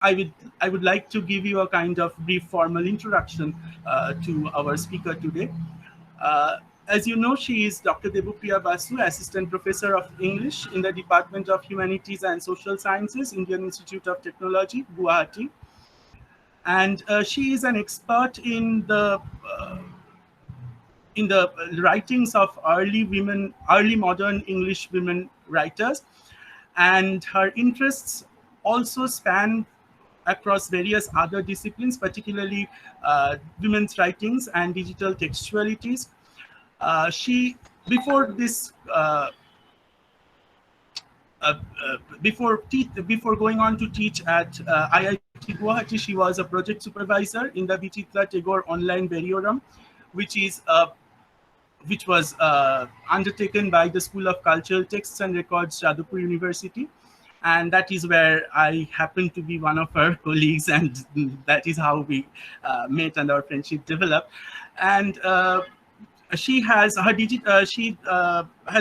I would like to give you a kind of brief formal introduction to our speaker today. Uh, as you know, she is Dr. Debapriya Basu, Assistant Professor of English in the Department of Humanities and Social Sciences, Indian Institute of Technology, Guwahati. And she is an expert in the writings of early modern English women writers, and her interests also span across various other disciplines, particularly women's writings and digital textualities. She before this before going on to teach at IIT Guwahati, she was a project supervisor in the Vichitra Tagore Online Variorum, which is which was undertaken by the School of Cultural Texts and Records, Jadavpur University. And that is where I happen to be one of her colleagues, and that is how we met and our friendship developed. And she has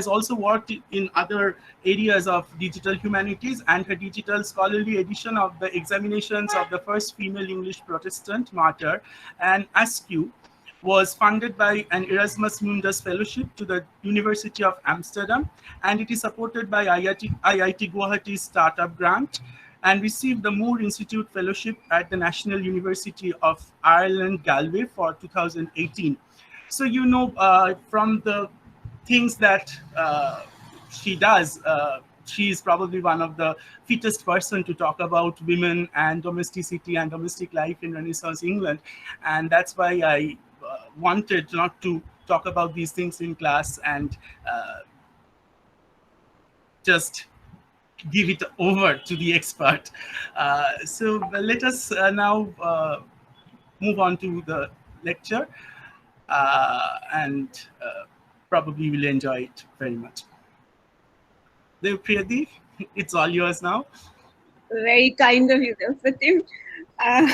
also worked in other areas of digital humanities, and her digital scholarly edition of the examinations of the first female English Protestant martyr and Askew was funded by an Erasmus Mundus Fellowship to the University of Amsterdam, and it is supported by IIT Guwahati's startup grant, and received the Moore Institute Fellowship at the National University of Ireland, Galway for 2018. So, from the things that she does, she is probably one of the fittest person to talk about women and domesticity and domestic life in Renaissance England. And that's why I wanted not to talk about these things in class and just give it over to the expert. So let us now move on to the lecture, and probably will enjoy it very much. Debapriya, it's all yours now. Very kind of you, Fatim. Uh,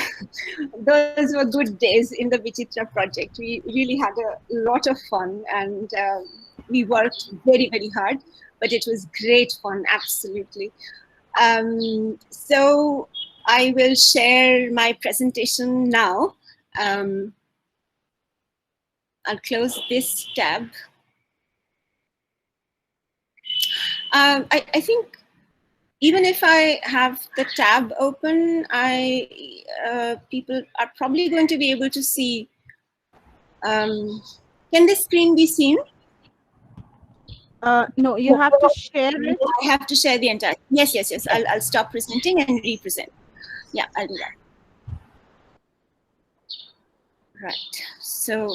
those were good days in the Vichitra project. We really had a lot of fun, and we worked very, very hard, but it was great fun, absolutely. So I will share my presentation now. I'll close this tab. I think even if I have the tab open, people are probably going to be able to see. Can this screen be seen? No, you have to share it. I have to share the entire. Yes. I'll stop presenting and represent. Yeah, I'll do that. Right. So.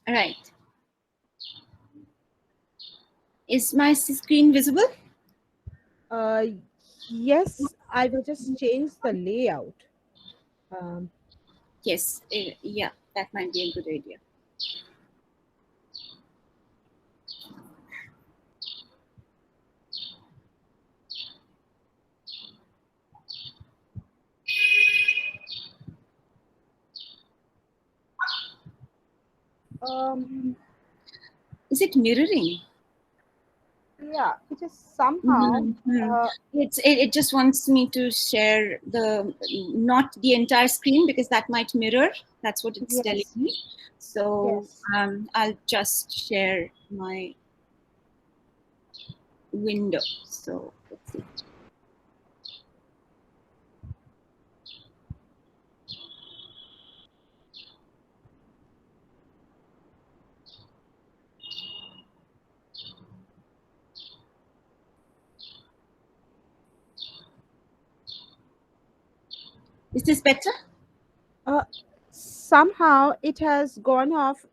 All right. Is my screen visible? Yes, I will just change the layout. Yes, yeah, that might be a good idea. Is it mirroring? Yeah, it is somehow. It just wants me to share not the entire screen, because that might mirror. That's what it's telling me. So I'll just share my window. So let's see. Is this better? Somehow it has gone off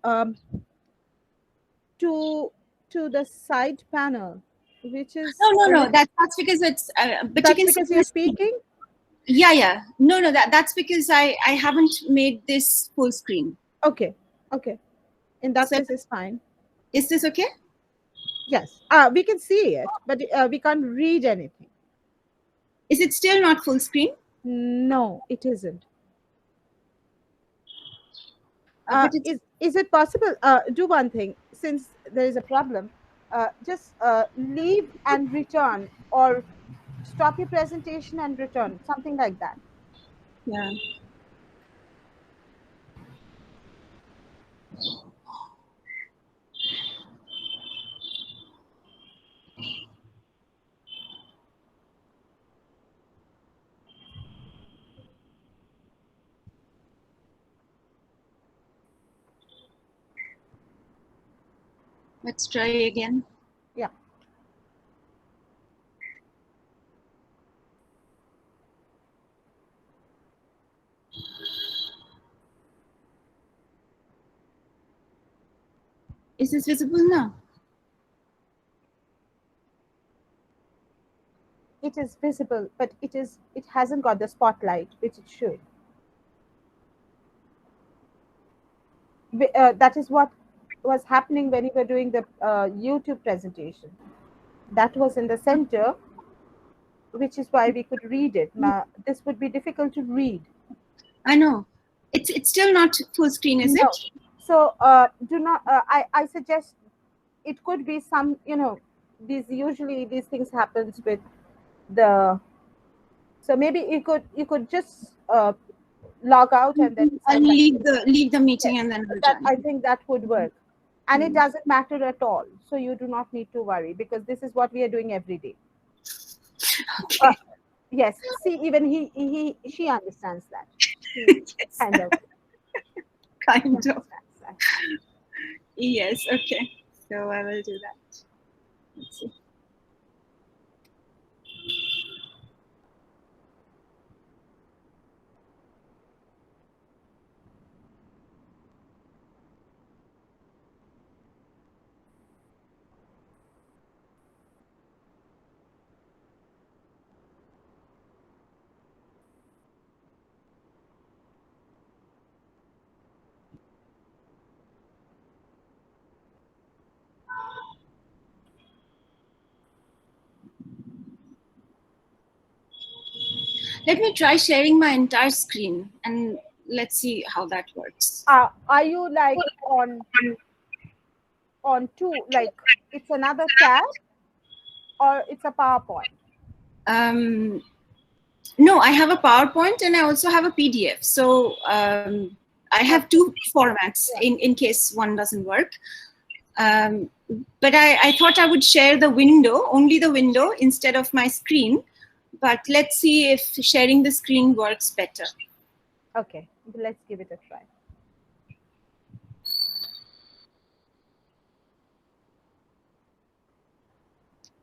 to the side panel, which is no. That's because it's. But that's you can because you're speaking. Yeah. No. That's because I haven't made this full screen. Okay. In that So case, it's fine. is this okay? Yes. We can see it, but we can't read anything. Is it still not full screen? No, it isn't. But it's Is it possible? Do one thing. Since there is a problem, just leave and return, or stop your presentation and return, something like that. yeah. Let's try again. Yeah. Is this visible now? It is visible, but it hasn't got the spotlight, which it should. That is what was happening when you were doing the YouTube presentation. That was in the center, which is why we could read it. This would be difficult to read. I know. It's still not full screen, is No. it? So do not. I suggest it could be some. These things happens with the. So maybe you could just log out and then I'll sign back. leave the meeting Yes, and then that return. I think that would work, and it doesn't matter at all. So you do not need to worry, because this is what we are doing every day. Okay. Yes. See, even she understands that. She Yes. kind of Kind of. understands that. Yes. Okay. So I will do that. Let's see. Let me try sharing my entire screen and let's see how that works. Are you like on two? Like it's another tab, or it's a PowerPoint? No, I have a PowerPoint and I also have a PDF. So I have two formats in case one doesn't work. But I thought I would share the window, only the window, instead of my screen. But let's see if sharing the screen works better. Okay, let's give it a try.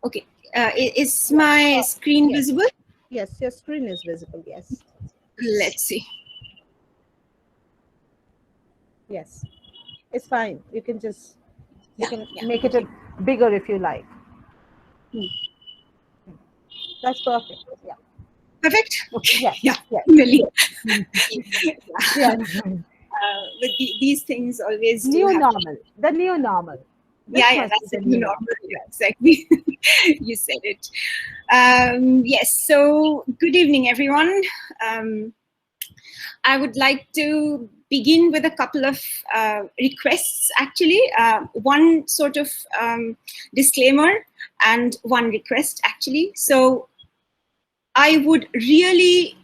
Okay, is my screen Yes. visible? Yes, your screen is visible. Yes. Let's see. Yes, it's fine. You can just Yeah, you can yeah. make it a bigger if you like. That's perfect. Yeah. Perfect? Okay. Yes. Yeah. Yes. Really. Yeah. But these things always do New happen. normal. The new normal. This Yeah, must that's be the the new new normal. Yes. Exactly. You said it. Yes, so good evening, everyone. I would like to begin with a couple of requests, actually. One sort of disclaimer and one request, actually. So I would really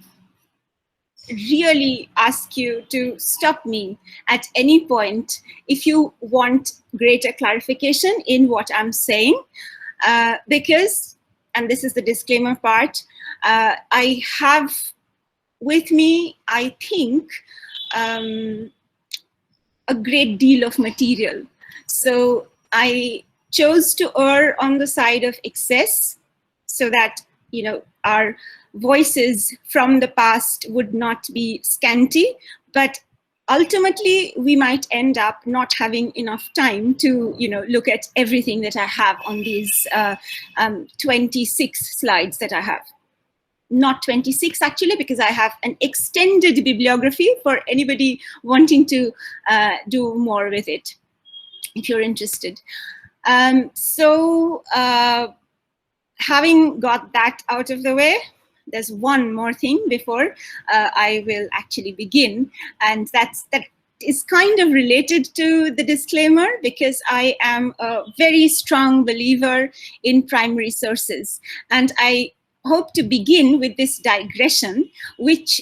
ask you to stop me at any point if you want greater clarification in what I'm saying, because, and this is the disclaimer part, I have with me, I think, a great deal of material. So I chose to err on the side of excess so that, you know, our voices from the past would not be scanty, but ultimately we might end up not having enough time to, you know, look at everything that I have on these 26 slides that I have. Not 26 actually, because I have an extended bibliography for anybody wanting to do more with it. if you're interested. Having got that out of the way, there's one more thing before I will actually begin, and that is kind of related to the disclaimer, because I am a very strong believer in primary sources, and I hope to begin with this digression, which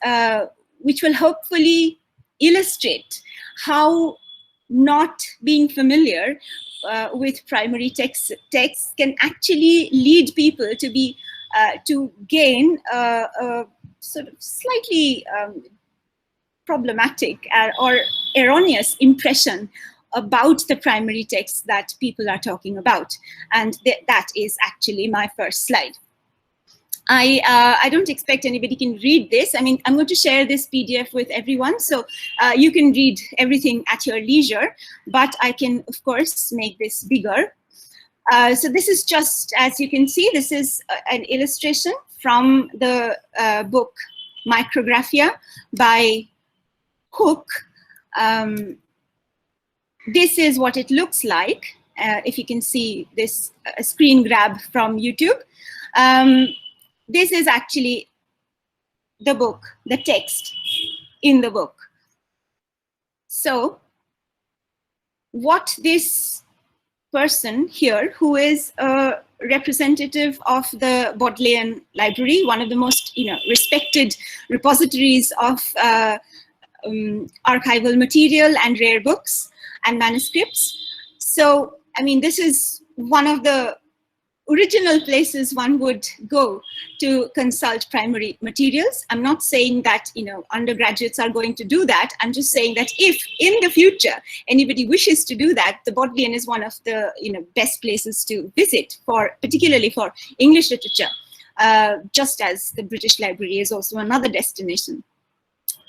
will hopefully illustrate how not being familiar with primary texts can actually lead people to be to gain a sort of slightly problematic or erroneous impression about the primary text that people are talking about. And that is actually my first slide. I don't expect anybody can read this. I mean, I'm going to share this PDF with everyone, so you can read everything at your leisure, but I can, of course, make this bigger. So this is just, as you can see, this is an illustration from the book Micrographia by Hook. This is what it looks like, if you can see this screen grab from YouTube. This is actually the book, the text in the book. So what this person here, who is a representative of the Bodleian Library, one of the most respected repositories of archival material and rare books and manuscripts. So, I mean, this is one of the original places one would go to consult primary materials. I'm not saying that undergraduates are going to do that. I'm just saying that if in the future anybody wishes to do that, the Bodleian is one of the best places to visit, particularly for English literature, just as the British Library is also another destination.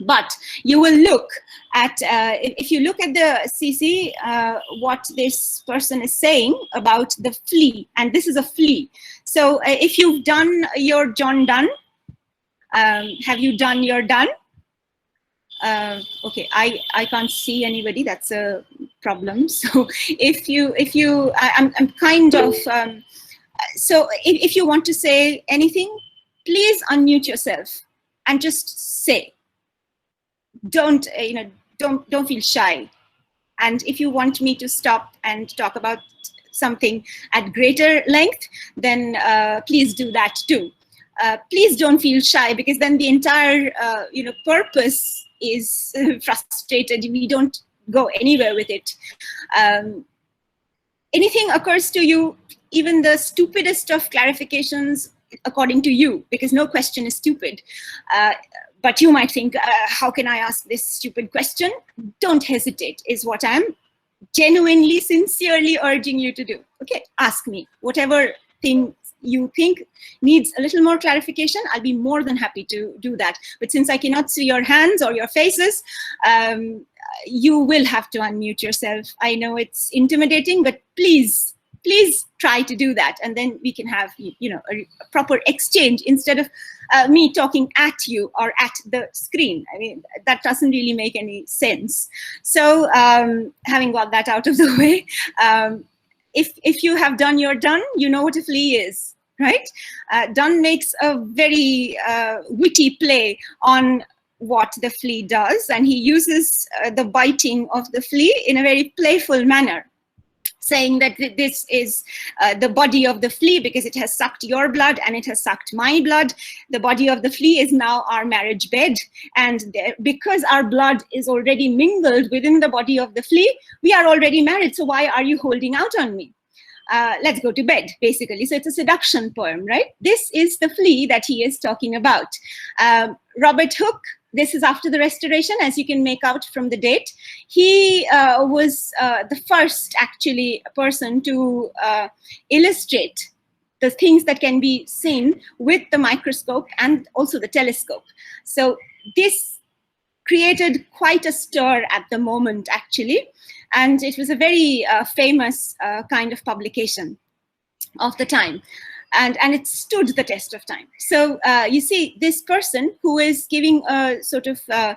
But you will look at, if you look at the CC, what this person is saying about the flea, and this is a flea. So if you've done your John Donne, have you done your Donne? Okay, I can't see anybody, that's a problem. So if you, I'm kind of, so if you want to say anything, please unmute yourself and just say. Don't feel shy. And if you want me to stop and talk about something at greater length, then please do that too. Please don't feel shy, because then the entire purpose is frustrated. We don't go anywhere with it. Anything occurs to you, even the stupidest of clarifications according to you, because no question is stupid. But you might think, how can I ask this stupid question? Don't hesitate, is what I'm genuinely, sincerely urging you to do. Okay, ask me. Whatever thing you think needs a little more clarification, I'll be more than happy to do that. But since I cannot see your hands or your faces, you will have to unmute yourself. I know it's intimidating, but please try to do that, and then we can have a proper exchange instead of me talking at you or at the screen. I mean, that doesn't really make any sense. So having got that out of the way, if you have done your Donne, you know what a flea is, right? Donne makes a very witty play on what the flea does, and he uses the biting of the flea in a very playful manner, saying that this is the body of the flea because it has sucked your blood and it has sucked my blood. The body of the flea is now our marriage bed. And because our blood is already mingled within the body of the flea, we are already married. So why are you holding out on me? Let's go to bed, basically. So it's a seduction poem, right? This is the flea that he is talking about. Robert Hooke, this is after the Restoration, as you can make out from the date. He was the first, actually, person to illustrate the things that can be seen with the microscope and also the telescope. So this created quite a stir at the moment, actually. And it was a very famous kind of publication of the time. And it stood the test of time. So you see, this person who is giving a sort of a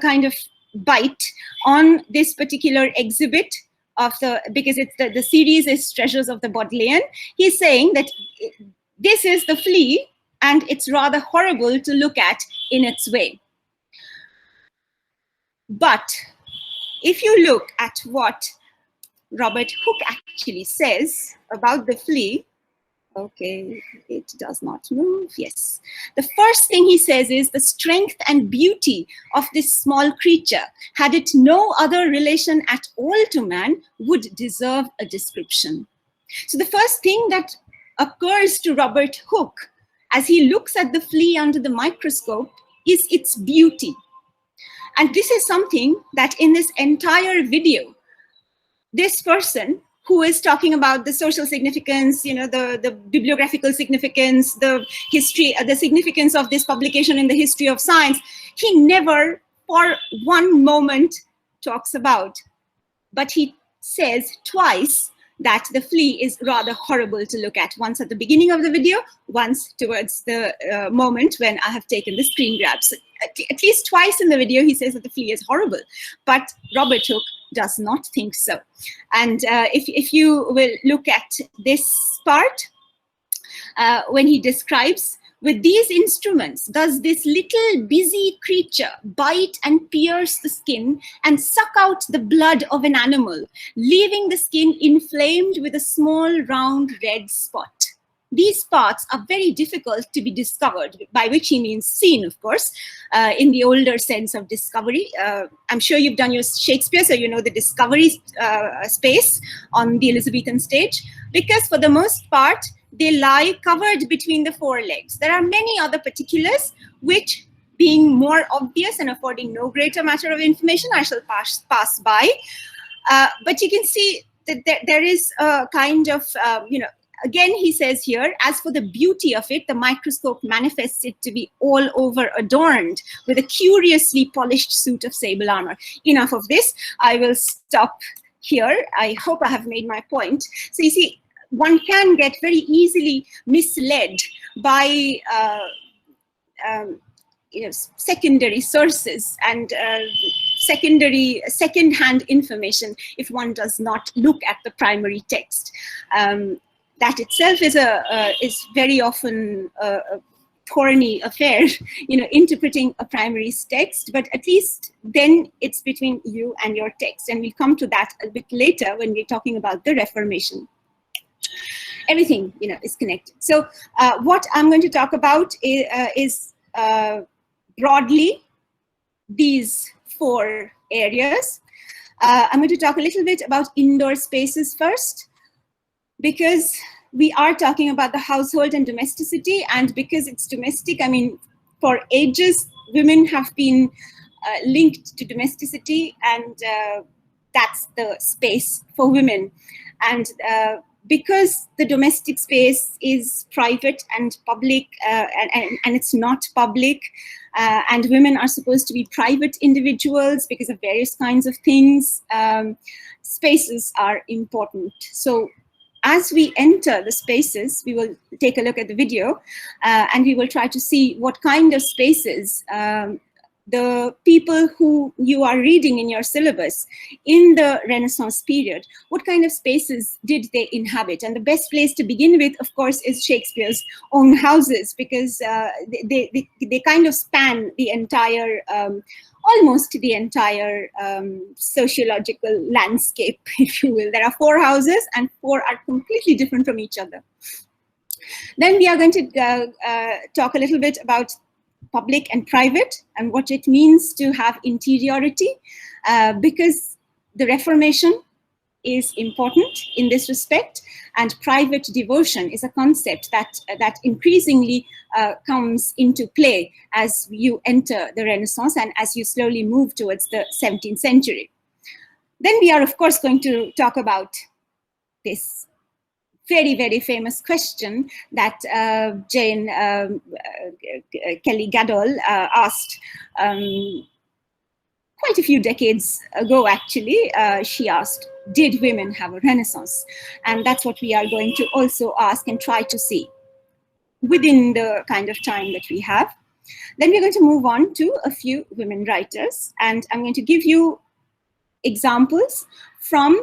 kind of bite on this particular exhibit of because it's the series is Treasures of the Bodleian. He's saying that this is the flea and it's rather horrible to look at in its way. But if you look at what Robert Hooke actually says about the flea, okay, it does not move, yes. The first thing he says is the strength and beauty of this small creature, had it no other relation at all to man, would deserve a description. So the first thing that occurs to Robert Hooke as he looks at the flea under the microscope is its beauty. And this is something that in this entire video, this person who is talking about the social significance, you know, the bibliographical significance, the history, the significance of this publication in the history of science, he never for one moment talks about, but he says twice that the flea is rather horrible to look at, once at the beginning of the video, once towards the moment when I have taken the screen grabs. At least twice in the video, he says that the flea is horrible, but Robert Hooke does not think so. And if you will look at this part, when he describes, with these instruments, does this little busy creature bite and pierce the skin and suck out the blood of an animal, leaving the skin inflamed with a small round red spot. These spots are very difficult to be discovered, by which he means seen, of course, in the older sense of discovery. I'm sure you've done your Shakespeare, so you know the discovery space on the Elizabethan stage, because for the most part, they lie covered between the forelegs. There are many other particulars which, being more obvious and affording no greater matter of information, I shall pass by. But you can see that there is a kind of, you know, again, he says here, as for the beauty of it, the microscope manifests it to be all over adorned with a curiously polished suit of sable armor. Enough of this. I will stop here. I hope I have made my point. So you see, one can get very easily misled by you know, secondary sources and second-hand information if one does not look at the primary text. That itself is very often a thorny affair, you know, interpreting a primary text, but at least then it's between you and your text. And we'll come to that a bit later when we're talking about the Reformation. Everything, you know, is connected. So what I'm going to talk about is broadly these four areas. I'm going to talk a little bit about indoor spaces first, because we are talking about the household and domesticity, and because it's domestic, I mean, for ages, women have been linked to domesticity, and that's the space for women. And because the domestic space is private and public, and it's not public, and women are supposed to be private individuals because of various kinds of things, spaces are important. So as we enter the spaces, we will take a look at the video, and we will try to see what kind of spaces the people who you are reading in your syllabus in the Renaissance period, what kind of spaces did they inhabit? And the best place to begin with, of course, is Shakespeare's own houses, because they kind of span the entire, almost the entire sociological landscape, if you will. There are 4 houses, and 4 are completely different from each other. Then we are going to talk a little bit about public and private, and what it means to have interiority, because the Reformation is important in this respect, and private devotion is a concept that increasingly comes into play as you enter the Renaissance and as you slowly move towards the 17th century. Then we are, of course, going to talk about this very, very famous question that Jane Kelly Gadol asked quite a few decades ago, actually. She asked, did women have a Renaissance? And that's what we are going to also ask and try to see within the kind of time that we have. Then we're going to move on to a few women writers, and I'm going to give you examples from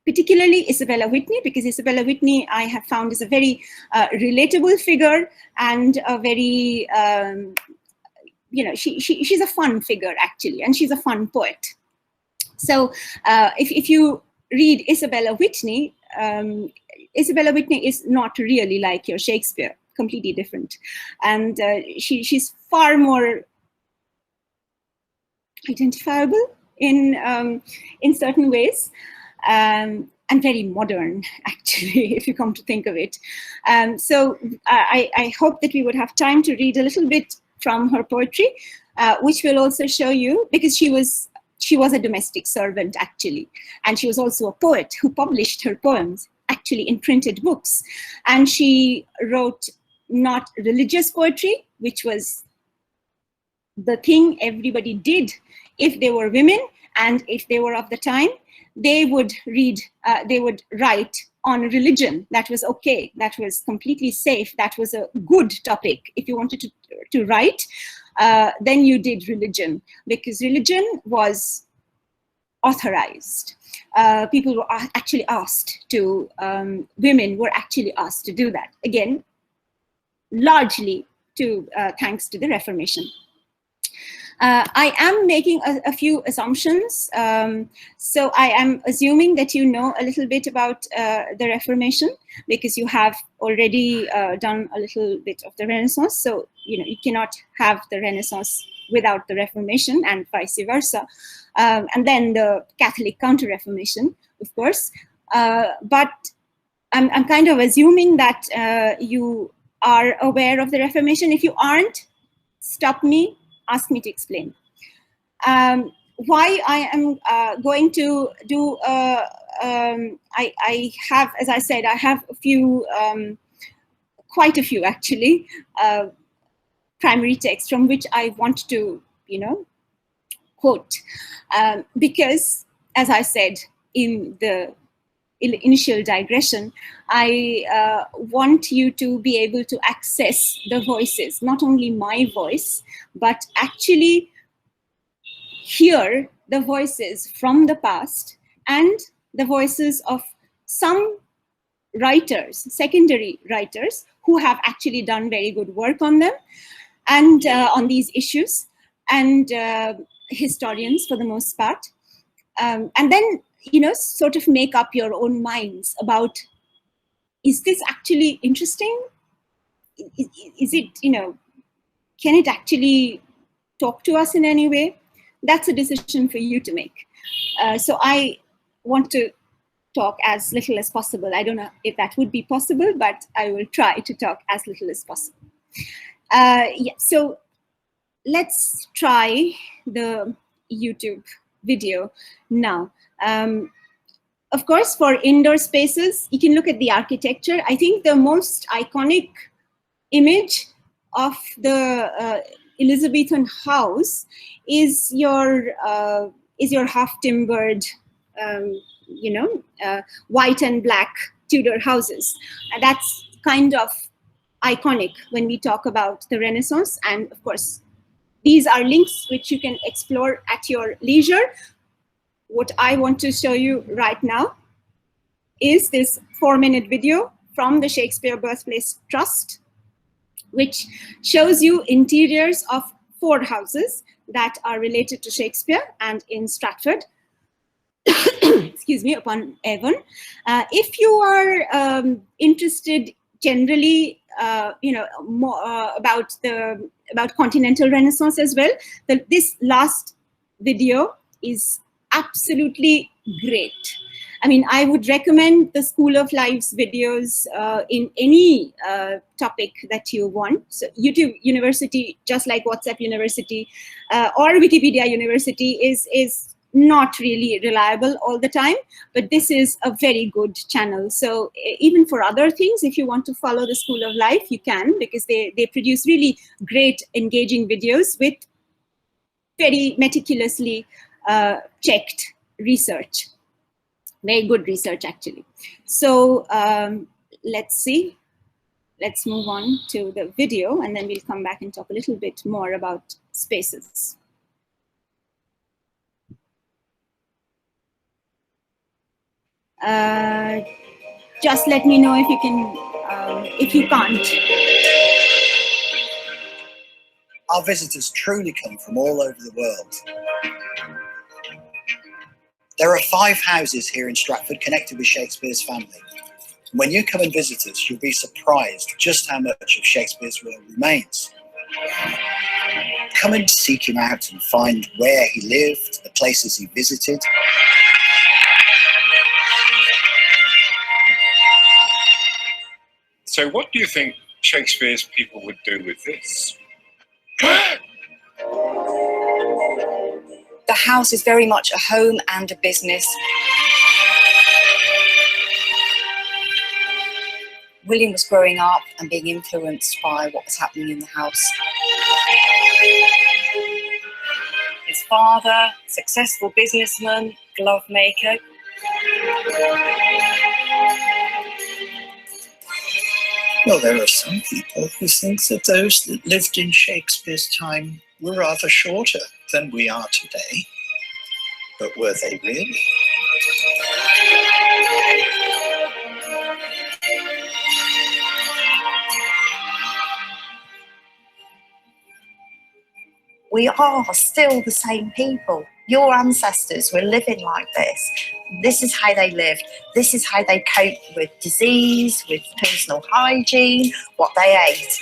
particularly Isabella Whitney, because Isabella Whitney I have found is a very relatable figure, and a very, she's a fun figure actually, and she's a fun poet. So if you read Isabella Whitney is not really like your Shakespeare, completely different. And she's far more identifiable in certain ways, and very modern, actually, if you come to think of it. So I hope that we would have time to read a little bit from her poetry, which will also show you, because she was a domestic servant, actually, and she was also a poet who published her poems actually in printed books. And she wrote not religious poetry, which was the thing everybody did if they were women and if they were of the time. They would write on religion. That was okay. That was completely safe. That was a good topic. If you wanted to write, then you did religion, because religion was authorized. People were actually asked to, women were actually asked to do that. Again, largely thanks to the Reformation. I am making a few assumptions. So I am assuming that you know a little bit about the Reformation, because you have already done a little bit of the Renaissance. So you cannot have the Renaissance without the Reformation, and vice versa. And then the Catholic Counter-Reformation, of course. But I'm kind of assuming that you are aware of the Reformation. If you aren't, stop me, ask me to explain. Why I am going to do, I have, as I said, I have a few, quite a few actually, primary texts from which I want to, quote. Because, as I said in the initial digression, I want you to be able to access the voices, not only my voice, but actually hear the voices from the past and the voices of some writers, secondary writers, who have actually done very good work on them and on these issues, and historians for the most part. And then, sort of make up your own minds about, is this actually interesting? Is it, can it actually talk to us in any way? That's a decision for you to make. So I want to talk as little as possible. I don't know if that would be possible, but I will try to talk as little as possible. Yeah, so let's try the YouTube video now. Of course, for indoor spaces, you can look at the architecture. I think the most iconic image of the Elizabethan house is your half-timbered, white and black Tudor houses. And that's kind of iconic when we talk about the Renaissance. And of course, these are links which you can explore at your leisure. What I want to show you right now is this 4-minute video from the Shakespeare Birthplace Trust, which shows you interiors of 4 houses that are related to Shakespeare and in Stratford, excuse me, upon Avon. If you are interested generally, more about continental Renaissance as well, this last video is absolutely great. I mean, I would recommend the School of Life's videos in any topic that you want. So YouTube University, just like WhatsApp University or Wikipedia University, is not really reliable all the time, but this is a very good channel. So even for other things, if you want to follow the School of Life, you can, because they produce really great, engaging videos with very meticulously checked research. Very good research, actually. So let's see. let's move on to the video, and then we'll come back and talk a little bit more about spaces. Just let me know if you can, if you can't. Our visitors truly come from all over the world. There are 5 houses here in Stratford connected with Shakespeare's family. When you come and visit us, you'll be surprised just how much of Shakespeare's work remains. Come and seek him out and find where he lived, the places he visited. So what do you think Shakespeare's people would do with this? The house is very much a home and a business. William was growing up and being influenced by what was happening in the house. His father, successful businessman, glove maker. Well, there are some people who think that those that lived in Shakespeare's time were rather shorter than we are today. But were they really? We are still the same people. Your ancestors were living like this. This is how they lived. This is how they coped with disease, with personal hygiene, what they ate.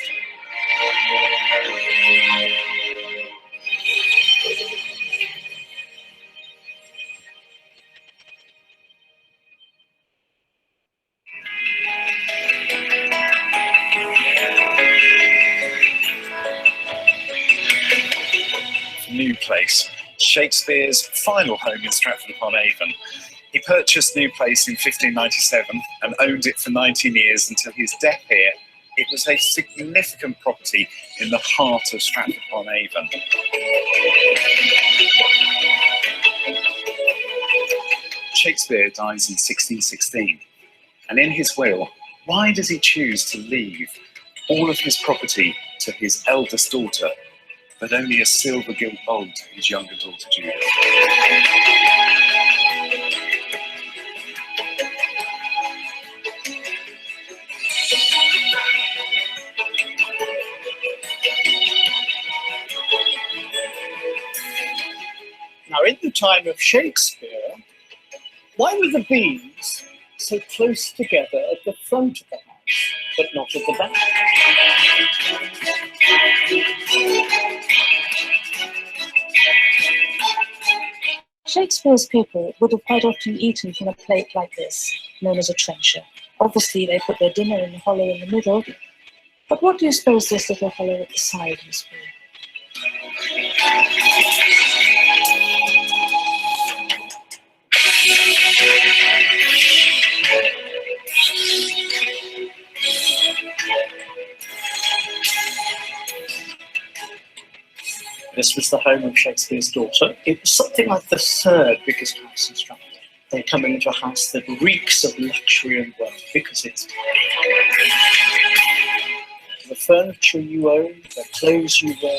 New Place, Shakespeare's final home in Stratford-upon-Avon. He purchased New Place in 1597 and owned it for 19 years until his death here. It was a significant property in the heart of Stratford-upon-Avon. Shakespeare dies in 1616, and in his will, why does he choose to leave all of his property to his eldest daughter, but only a silver gilt bowl to his younger daughter Judith? Now, in the time of Shakespeare, why were the beams so close together at the front of the house, but not at the back? Shakespeare's people would have quite often eaten from a plate like this, known as a trencher. Obviously, they put their dinner in the hollow in the middle, but what do you suppose this little hollow at the side must be? This was the home of Shakespeare's daughter. It was something like the third biggest house in Stratford. They come into a house that reeks of luxury and wealth because it's the furniture you own, the clothes you wear,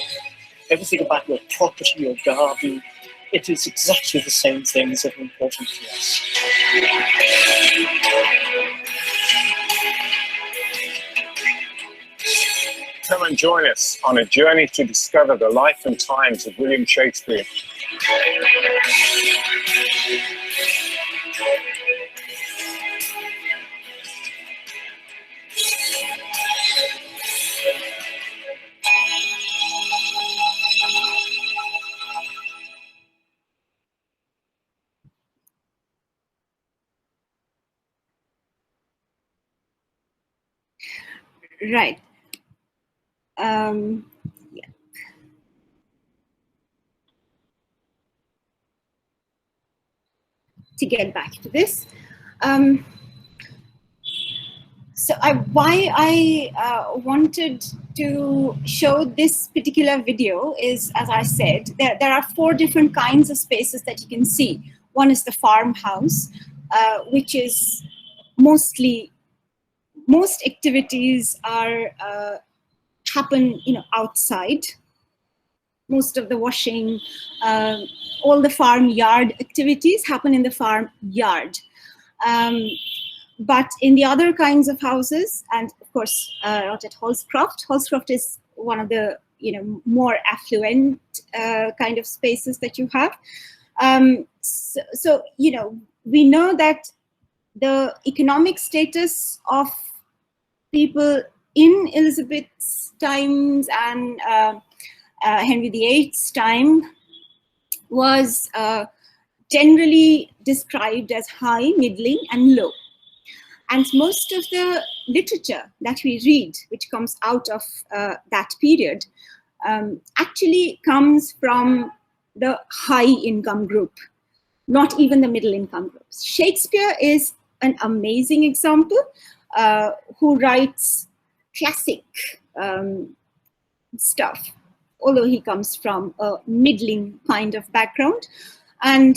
everything about your property, your garden. It is exactly the same things that are important to us. Come and join us on a journey to discover the life and times of William Shakespeare. Right. Yeah. To get back to this, so why I wanted to show this particular video is, as I said, there are 4 different kinds of spaces that you can see. One is the farmhouse, which is mostly most activities are happen, outside. Most of the washing, all the farm yard activities happen in the farm yard. But in the other kinds of houses, and of course not at Holscroft. Holscroft is one of the more affluent kind of spaces that you have. So we know that the economic status of people in Elizabeth's times and Henry VIII's time was generally described as high, middling, and low. And most of the literature that we read, which comes out of that period, actually comes from the high income group, not even the middle income groups. Shakespeare is an amazing example, who writes classic stuff, although he comes from a middling kind of background, and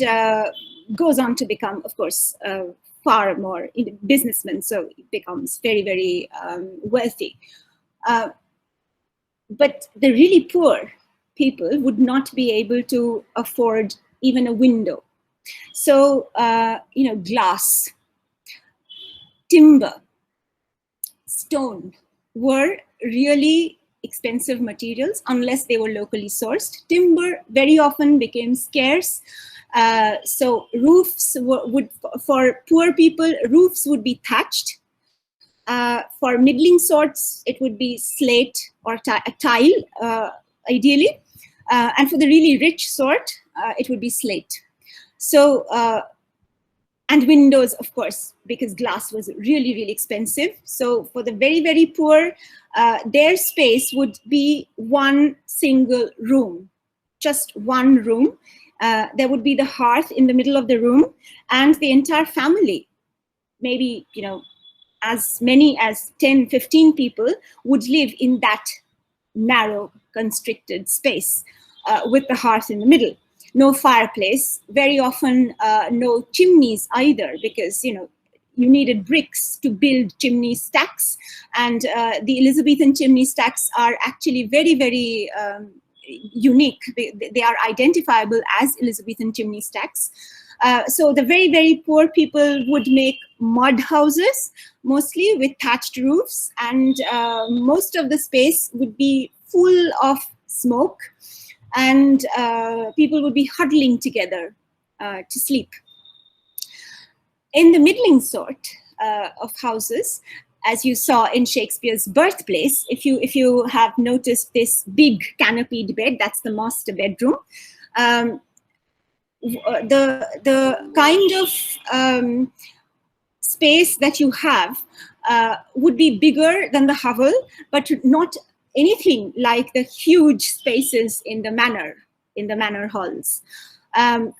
goes on to become, of course, far more businessman, so he becomes very, very wealthy. But the really poor people would not be able to afford even a window. So, glass, timber, stone were really expensive materials unless they were locally sourced. Timber very often became scarce. So roofs would, for poor people, roofs would be thatched. For middling sorts, it would be slate or tile, ideally. And for the really rich sort, it would be slate. So, and windows, of course, because glass was really, really expensive. So for the very, very poor, their space would be one single room, just one room. There would be the hearth in the middle of the room, and the entire family, maybe, as many as 10, 15 people would live in that narrow, constricted space with the hearth in the middle. No fireplace, very often no chimneys either, because, you needed bricks to build chimney stacks. And the Elizabethan chimney stacks are actually very, very unique. They are identifiable as Elizabethan chimney stacks. So the very, very poor people would make mud houses, mostly with thatched roofs, and most of the space would be full of smoke, and people would be huddling together to sleep. In the middling sort of houses, as you saw in Shakespeare's birthplace, if you have noticed this big canopied bed, that's the master bedroom. The kind of space that you have would be bigger than the hovel, but not anything like the huge spaces in the manor halls. The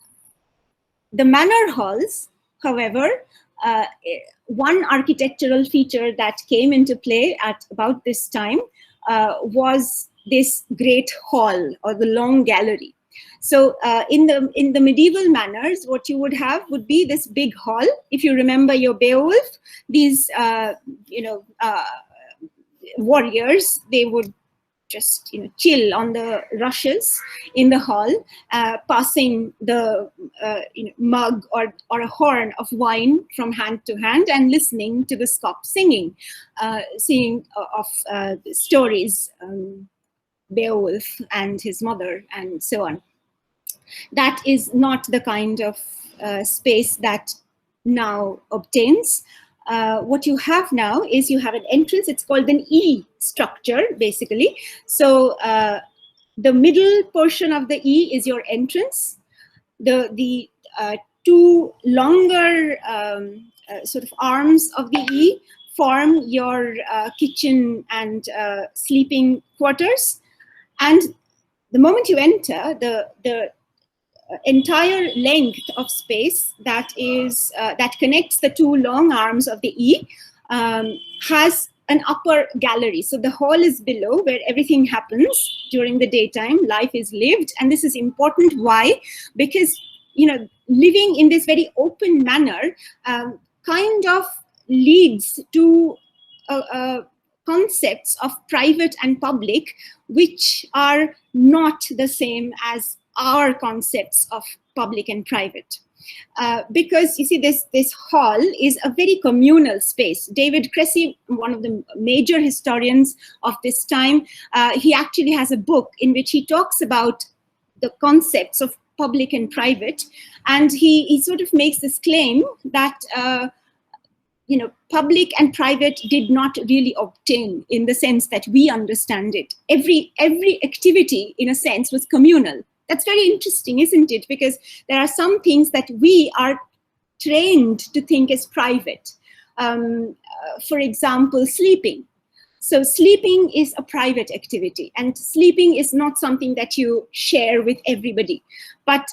manor halls, however, one architectural feature that came into play at about this time was this great hall, or the long gallery. So in the medieval manors, what you would have would be this big hall. If you remember your Beowulf, these warriors, they would just chill on the rushes in the hall, passing the mug or a horn of wine from hand to hand, and listening to the scop singing of stories, Beowulf and his mother, and so on. That is not the kind of space that now obtains. What you have now is you have an entrance. It's called an E structure, basically. So the middle portion of the E is your entrance. The two longer sort of arms of the E form your kitchen and sleeping quarters. And the moment you enter, the entire length of space that is that connects the two long arms of the E has an upper gallery. So the hall is below, where everything happens during the daytime. Life is lived, and this is important. Why? Because living in this very open manner kind of leads to concepts of private and public which are not the same as our concepts of public and private. Because you see, this hall is a very communal space. David Cressy, one of the major historians of this time, he actually has a book in which he talks about the concepts of public and private, and he sort of makes this claim that public and private did not really obtain in the sense that we understand it. Every activity, in a sense, was communal. That's very interesting, isn't it? Because there are some things that we are trained to think as private. For example, sleeping. So sleeping is a private activity, and sleeping is not something that you share with everybody. But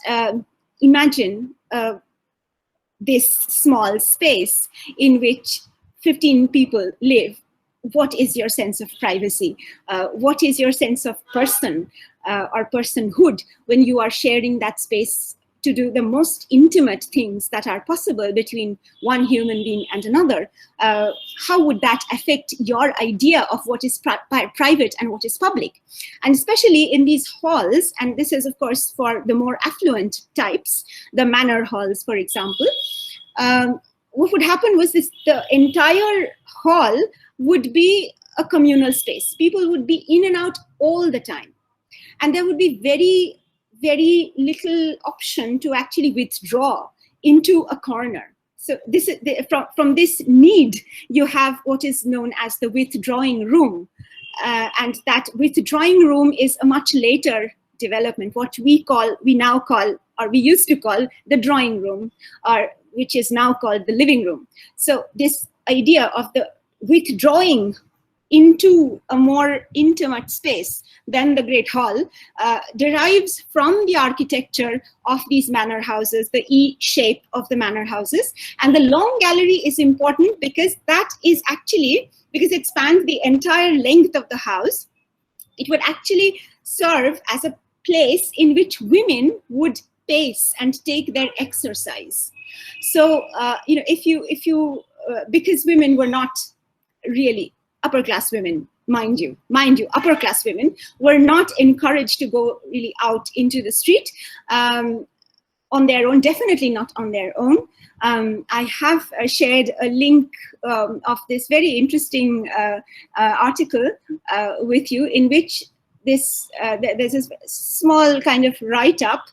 imagine this small space in which 15 people live. What is your sense of privacy? What is your sense of person or personhood when you are sharing that space to do the most intimate things that are possible between one human being and another? How would that affect your idea of what is private and what is public? And especially in these halls, and this is of course for the more affluent types, the manor halls, for example, what would happen was the entire hall would be a communal space. People would be in and out all the time. And there would be very, very little option to actually withdraw into a corner. So this is from this need, you have what is known as the withdrawing room. And that withdrawing room is a much later development, what we now call, or we used to call, the drawing room, or which is now called the living room. So this idea of the withdrawing into a more intimate space than the Great Hall derives from the architecture of these manor houses, the E shape of the manor houses. And the long gallery is important because that is actually, because it spans the entire length of the house, it would actually serve as a place in which women would pace and take their exercise. So, if you because women were not really upper class women, mind you, upper class women were not encouraged to go really out into the street on their own, definitely not on their own. I have shared a link of this very interesting article with you, in which there's a small kind of write-up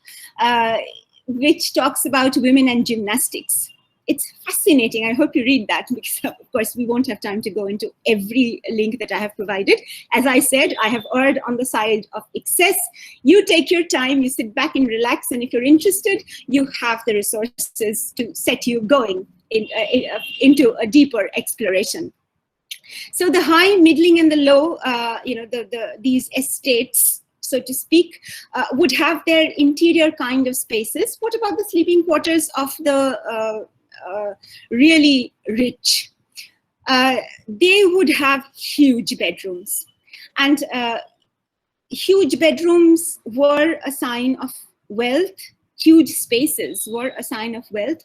which talks about women and gymnastics. It's fascinating. I hope you read that, because of course we won't have time to go into every link that I have provided. As I said, I have erred on the side of excess. You take your time, you sit back and relax, and if you're interested, you have the resources to set you going into a deeper exploration. So the high, middling, and the low, these estates, so to speak, would have their interior kind of spaces. What about the sleeping quarters of the really rich? They would have huge bedrooms, and huge bedrooms were a sign of wealth. Huge spaces were a sign of wealth,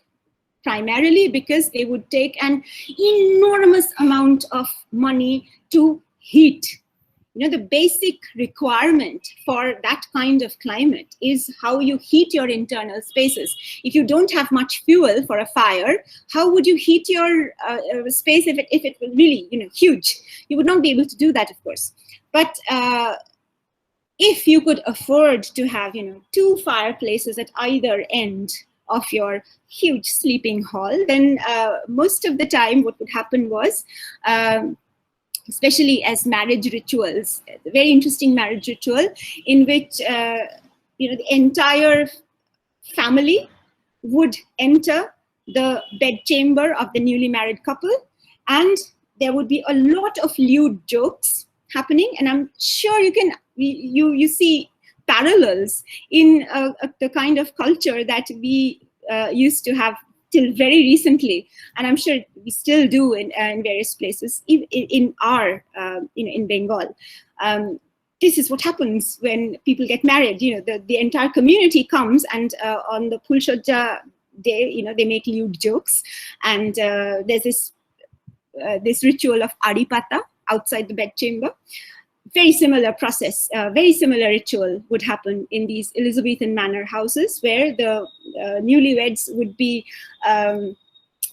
primarily because they would take an enormous amount of money to heat. The basic requirement for that kind of climate is how you heat your internal spaces. If you don't have much fuel for a fire, how would you heat your space if it was really huge? You would not be able to do that, of course. But if you could afford to have 2 fireplaces at either end of your huge sleeping hall, then most of the time what would happen was, especially as marriage rituals, a very interesting marriage ritual in which the entire family would enter the bedchamber of the newly married couple, and there would be a lot of lewd jokes happening. And I'm sure you see parallels in the kind of culture that we used to have till very recently, and I'm sure we still do in various places, in our in Bengal. This is what happens when people get married. The entire community comes, and on the Pulshajja day, they make lewd jokes, and there's this this ritual of Aripata outside the bedchamber. Very similar process, very similar ritual would happen in these Elizabethan manor houses, where the newlyweds would be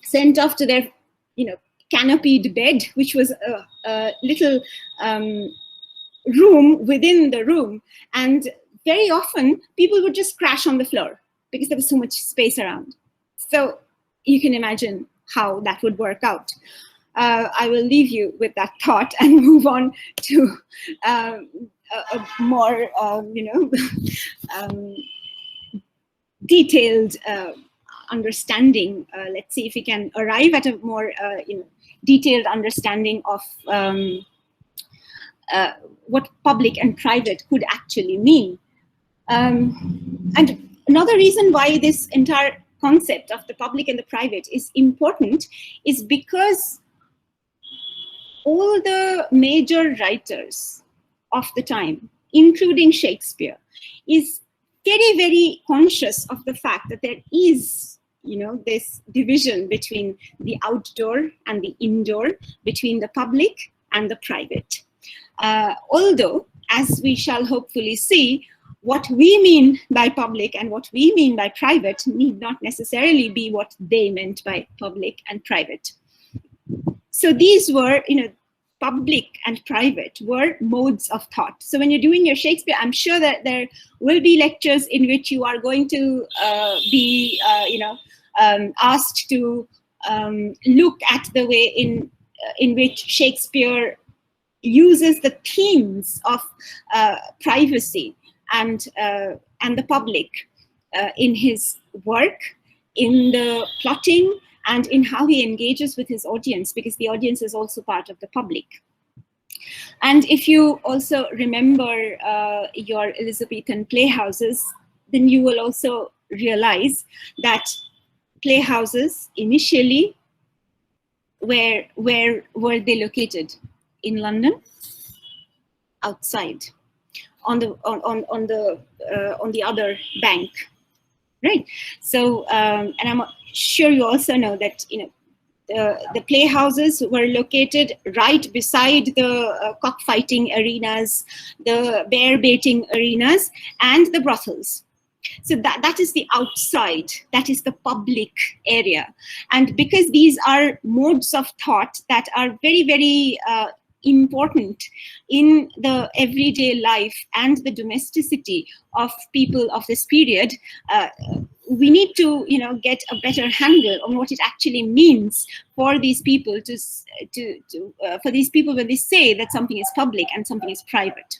sent off to their, canopied bed, which was a little room within the room, and very often people would just crash on the floor because there was so much space around. So you can imagine how that would work out. I will leave you with that thought and move on to a more, detailed understanding. Let's see if we can arrive at a more, detailed understanding of what public and private could actually mean. And another reason why this entire concept of the public and the private is important is because all the major writers of the time, including Shakespeare, is very, very conscious of the fact that there is, this division between the outdoor and the indoor, between the public and the private. Although, as we shall hopefully see, what we mean by public and what we mean by private need not necessarily be what they meant by public and private. So these were, public and private were modes of thought. So when you're doing your Shakespeare, I'm sure that there will be lectures in which you are going to be, asked to look at the way in which Shakespeare uses the themes of privacy and the public in his work, in the plotting, and in how he engages with his audience, because the audience is also part of the public. And if you also remember your Elizabethan playhouses, then you will also realize that playhouses initially, where were they located? In London? Outside, on the other bank, right? So, and I'm sure you also know that the playhouses were located right beside the cockfighting arenas, the bear baiting arenas, and the brothels. So that is the outside, that is the public area. And because these are modes of thought that are very, very important in the everyday life and the domesticity of people of this period, we need to, get a better handle on what it actually means for these people for these people when they say that something is public and something is private.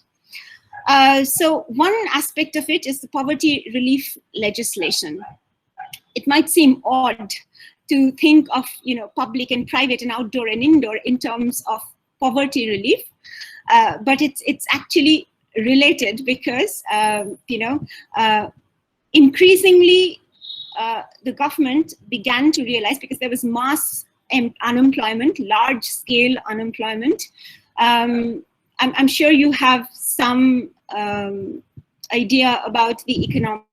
So one aspect of it is the poverty relief legislation. It might seem odd to think of, public and private and outdoor and indoor in terms of poverty relief, but it's actually related because, increasingly the government began to realize, because there was mass unemployment, large-scale unemployment. I'm sure you have some idea about the economic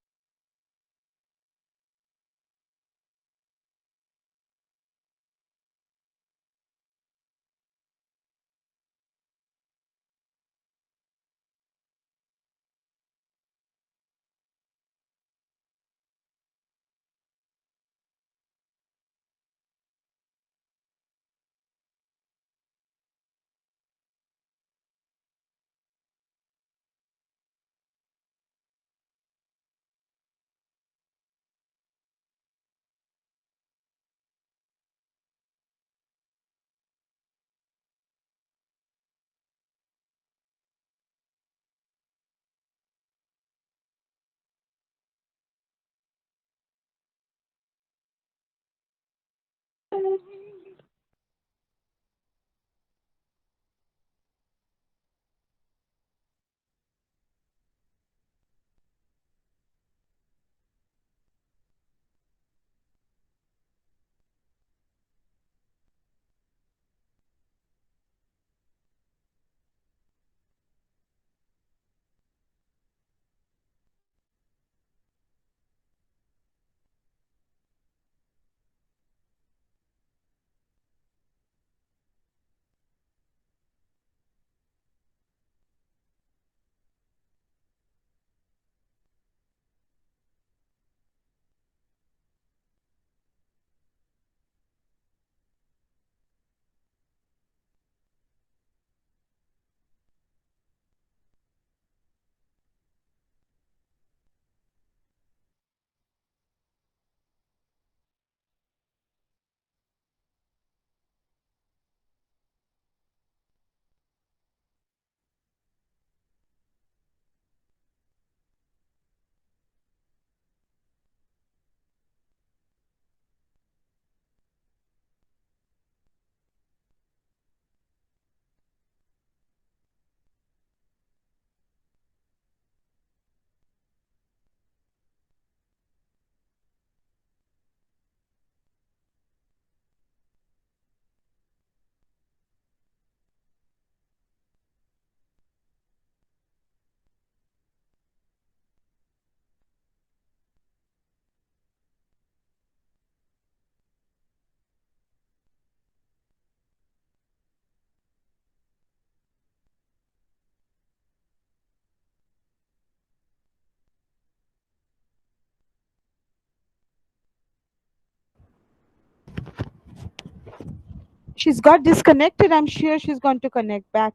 She's got disconnected. I'm sure she's going to connect back.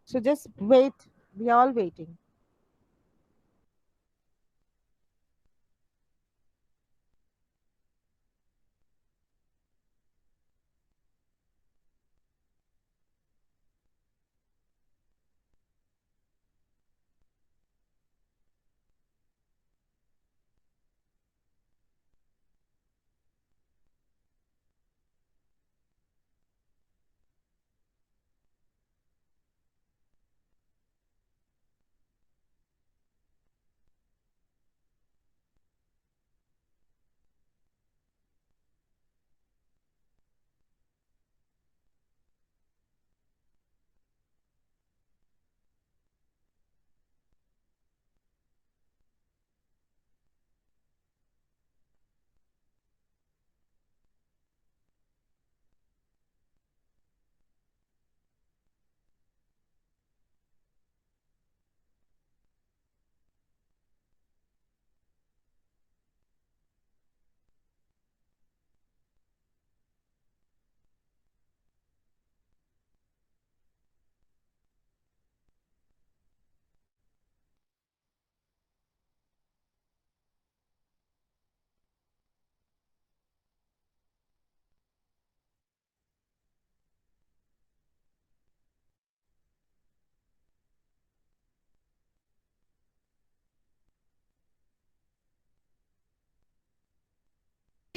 So just wait. We are all waiting.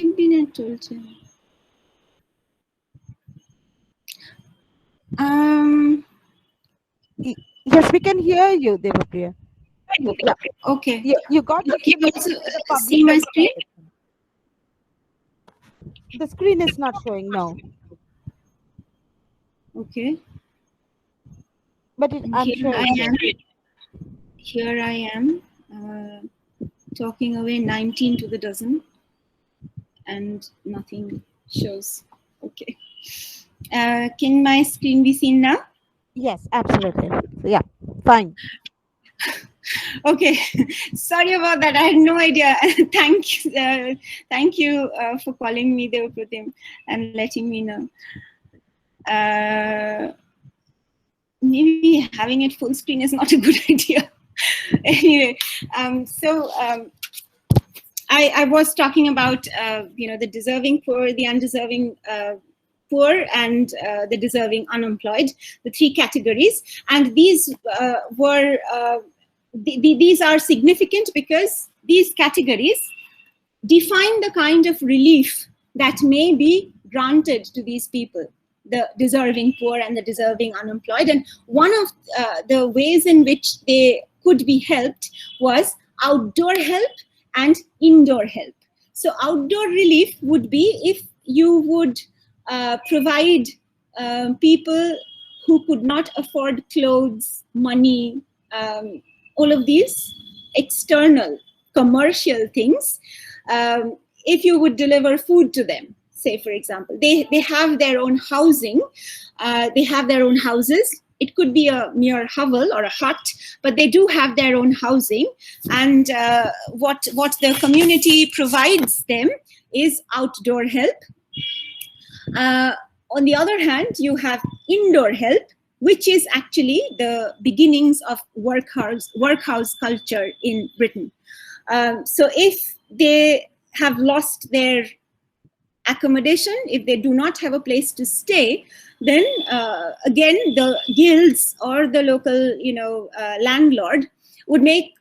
internet চলছে Yes, we can hear you, Debapriya. Yeah. okay You got can you also the see my publisher screen? protection. The screen is not showing now, Okay, but I'm here sure I it's am. showing. Here I am talking away 19 to the dozen, and nothing shows. Okay, can my screen be seen now? Yes, absolutely. So, yeah, fine. Okay, sorry about that. I had no idea. Thank you for calling me, Debapriya, and letting me know. Maybe having it full screen is not a good idea. Anyway, I was talking about the deserving poor, the undeserving poor, and the deserving unemployed, the three categories, and these these are significant because these categories define the kind of relief that may be granted to these people, the deserving poor and the deserving unemployed. And one of the ways in which they could be helped was outdoor help and indoor help. So outdoor relief would be if you would provide people who could not afford clothes, money, all of these external commercial things. If you would deliver food to them, say for example, they have their own housing, they have their own houses. It could be a mere hovel or a hut, but they do have their own housing, and what the community provides them is outdoor help. On the other hand, you have indoor help, which is actually the beginnings of workhouse culture in Britain. So if they have lost their accommodation, if they do not have a place to stay, then again the guilds or the local landlord would make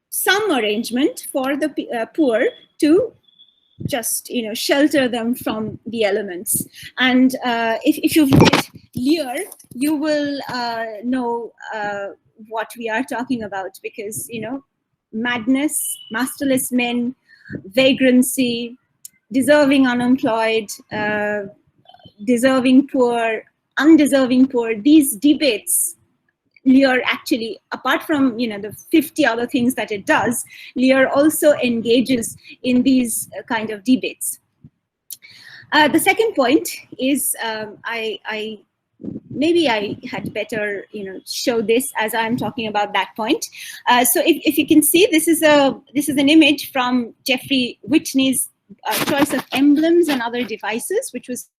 some arrangement for the poor to just shelter them from the elements. And if you've looked at Lear, you will know what we are talking about, because madness, masterless men, vagrancy, deserving unemployed, deserving poor, undeserving poor, these debates, Lear actually, apart from the 50 other things that it does, Lear also engages in these kind of debates. The second point is, maybe I had better show this as I'm talking about that point. So if you can see, this is an image from Geoffrey Whitney's choice of emblems and other devices, which was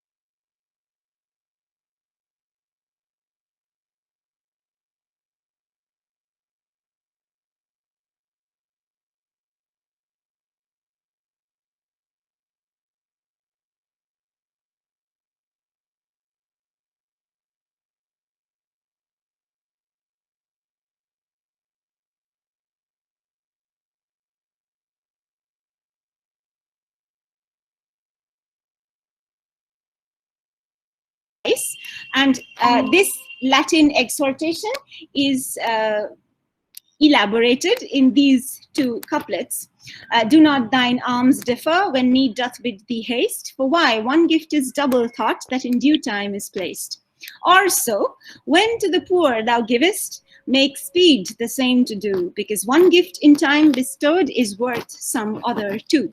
And this Latin exhortation is elaborated in these two couplets. Do not thine alms differ when need doth bid thee haste, for why one gift is double thought that in due time is placed. Or so, when to the poor thou givest, make speed the same to do, because one gift in time bestowed is worth some other too.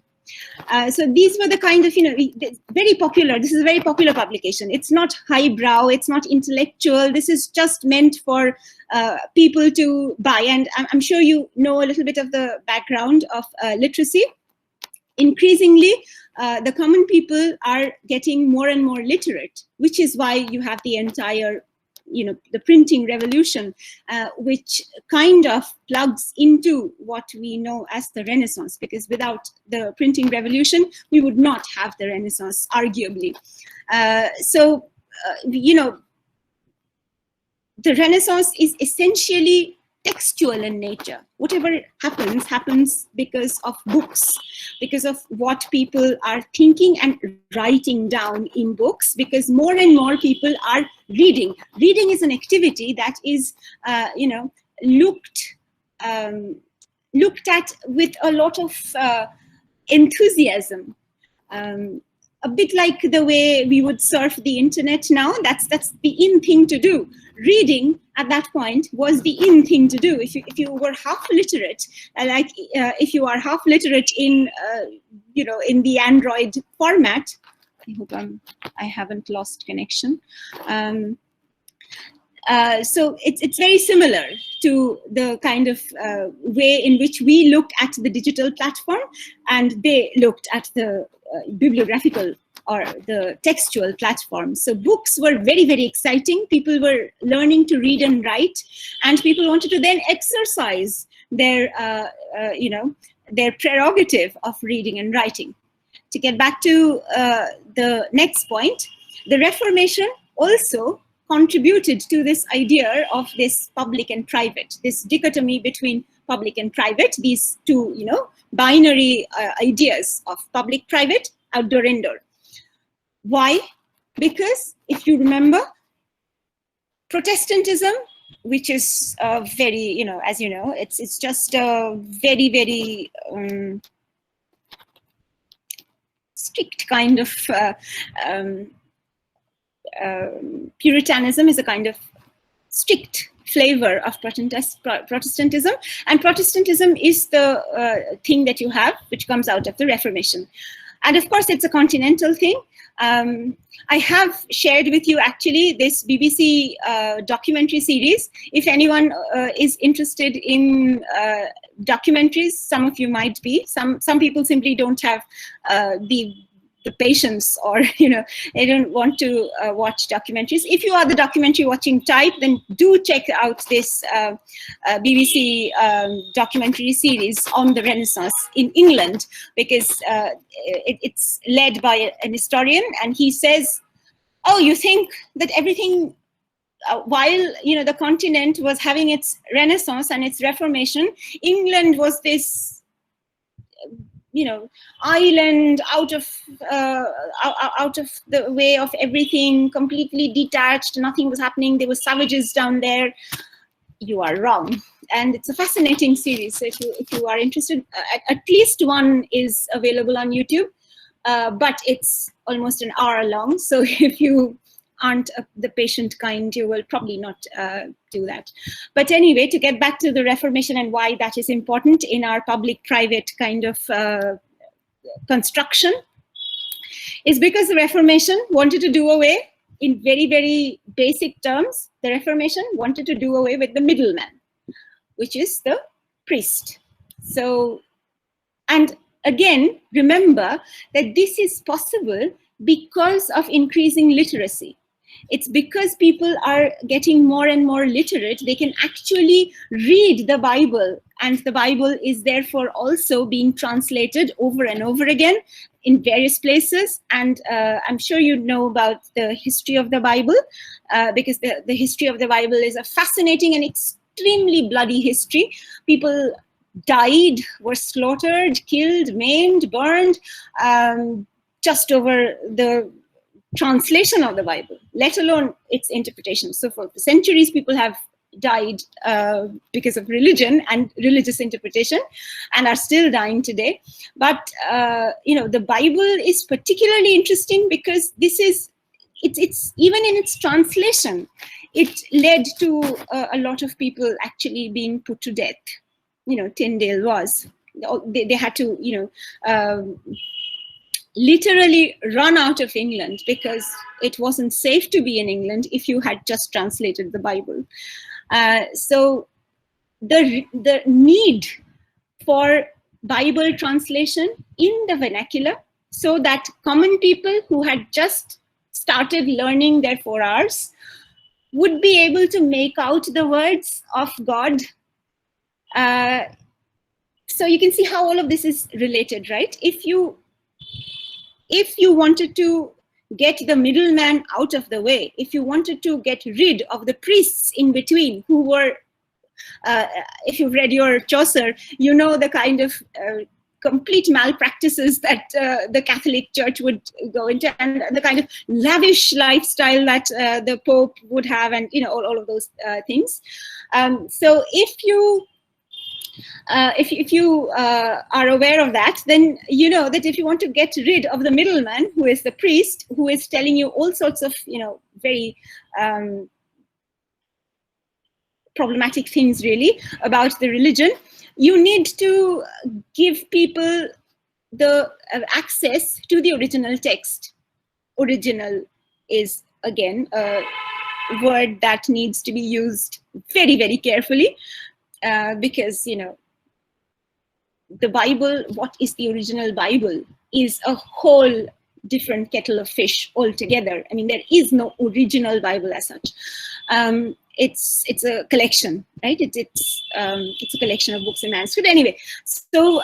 So these were the kind of, very popular. This is a very popular publication. It's not highbrow, it's not intellectual. This is just meant for people to buy. And I'm sure you know a little bit of the background of literacy. Increasingly, the common people are getting more and more literate, which is why you have the entire, the printing revolution, which kind of plugs into what we know as the Renaissance, because without the printing revolution, we would not have the Renaissance, arguably. The Renaissance is essentially textual in nature. Whatever happens, happens because of books, because of what people are thinking and writing down in books, because more and more people are reading. Reading is an activity that is, looked at with a lot of enthusiasm. A bit like the way we would surf the internet now. That's the in thing to do. Reading at that point was the in thing to do. If you were half literate, if you are half literate in in the Android format. I hope I haven't lost connection. So it's very similar to the kind of way in which we look at the digital platform, and they looked at the bibliographical or the textual platform. So books were very, very exciting. People were learning to read and write, and people wanted to then exercise their, their prerogative of reading and writing. To get back to the next point, the Reformation also contributed to this idea of this public and private, this dichotomy between public and private, these two, binary ideas of public, private, outdoor, indoor. Why? Because if you remember, Protestantism, which is very, as you know, it's just a very, very strict kind of Puritanism is a kind of strict flavor of Protestantism, and Protestantism is the thing that you have, which comes out of the Reformation. And of course, it's a continental thing. I have shared with you actually this BBC documentary series. If anyone is interested in documentaries, some of you might be. Some people simply don't have the patience, or they don't want to watch documentaries. If you are the documentary watching type, then do check out this BBC documentary series on the Renaissance in England, because it's led by an historian, and he says, oh, you think that everything while the continent was having its Renaissance and its Reformation, England was this island out of the way of everything, completely detached, nothing was happening, there were savages down there. You are wrong. And it's a fascinating series. So if you are interested, at least one is available on YouTube, but it's almost an hour long. So if you aren't the patient kind, you will probably not do that. But anyway, to get back to the Reformation and why that is important in our public-private kind of construction, is because the Reformation wanted to do away, in very, very basic terms, the Reformation wanted to do away with the middleman, which is the priest. So, and again, remember that this is possible because of increasing literacy. It's because people are getting more and more literate, they can actually read the Bible, and the Bible is therefore also being translated over and over again in various places. And I'm sure you know about the history of the Bible, because the history of the Bible is a fascinating and extremely bloody history. People died, were slaughtered, killed, maimed, burned, just over the translation of the Bible. let alone its interpretation. So for centuries, people have died because of religion and religious interpretation, and are still dying today. But the Bible is particularly interesting because it's even in its translation, it led to a lot of people actually being put to death. Tyndale was. They had to, literally run out of England because it wasn't safe to be in England if you had just translated the Bible. So the need for Bible translation in the vernacular, so that common people who had just started learning their 4 hours would be able to make out the words of God. So you can see how all of this is related, right? If you wanted to get the middleman out of the way, if you wanted to get rid of the priests in between who were, if you've read your Chaucer, you know the kind of complete malpractices that the Catholic Church would go into, and the kind of lavish lifestyle that the Pope would have, and all of those things. So if you are aware of that, then you know that if you want to get rid of the middleman, who is the priest, who is telling you all sorts of very problematic things really about the religion, you need to give people the access to the original text. Original is again a word that needs to be used very, very carefully, because the Bible, what is the original Bible, is a whole different kettle of fish altogether. I mean, there is no original Bible as such. It's a collection, right? It's a collection of books and manuscript. Anyway, so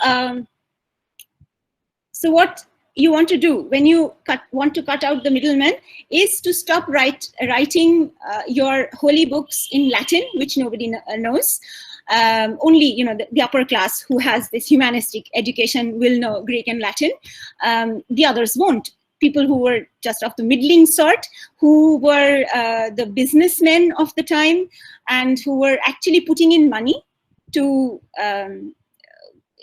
what you want to do when you want to cut out the middleman is to stop writing your holy books in Latin, which nobody knows. Only the upper class who has this humanistic education will know Greek and Latin. The others won't. People who were just of the middling sort, who were the businessmen of the time, and who were actually putting in money to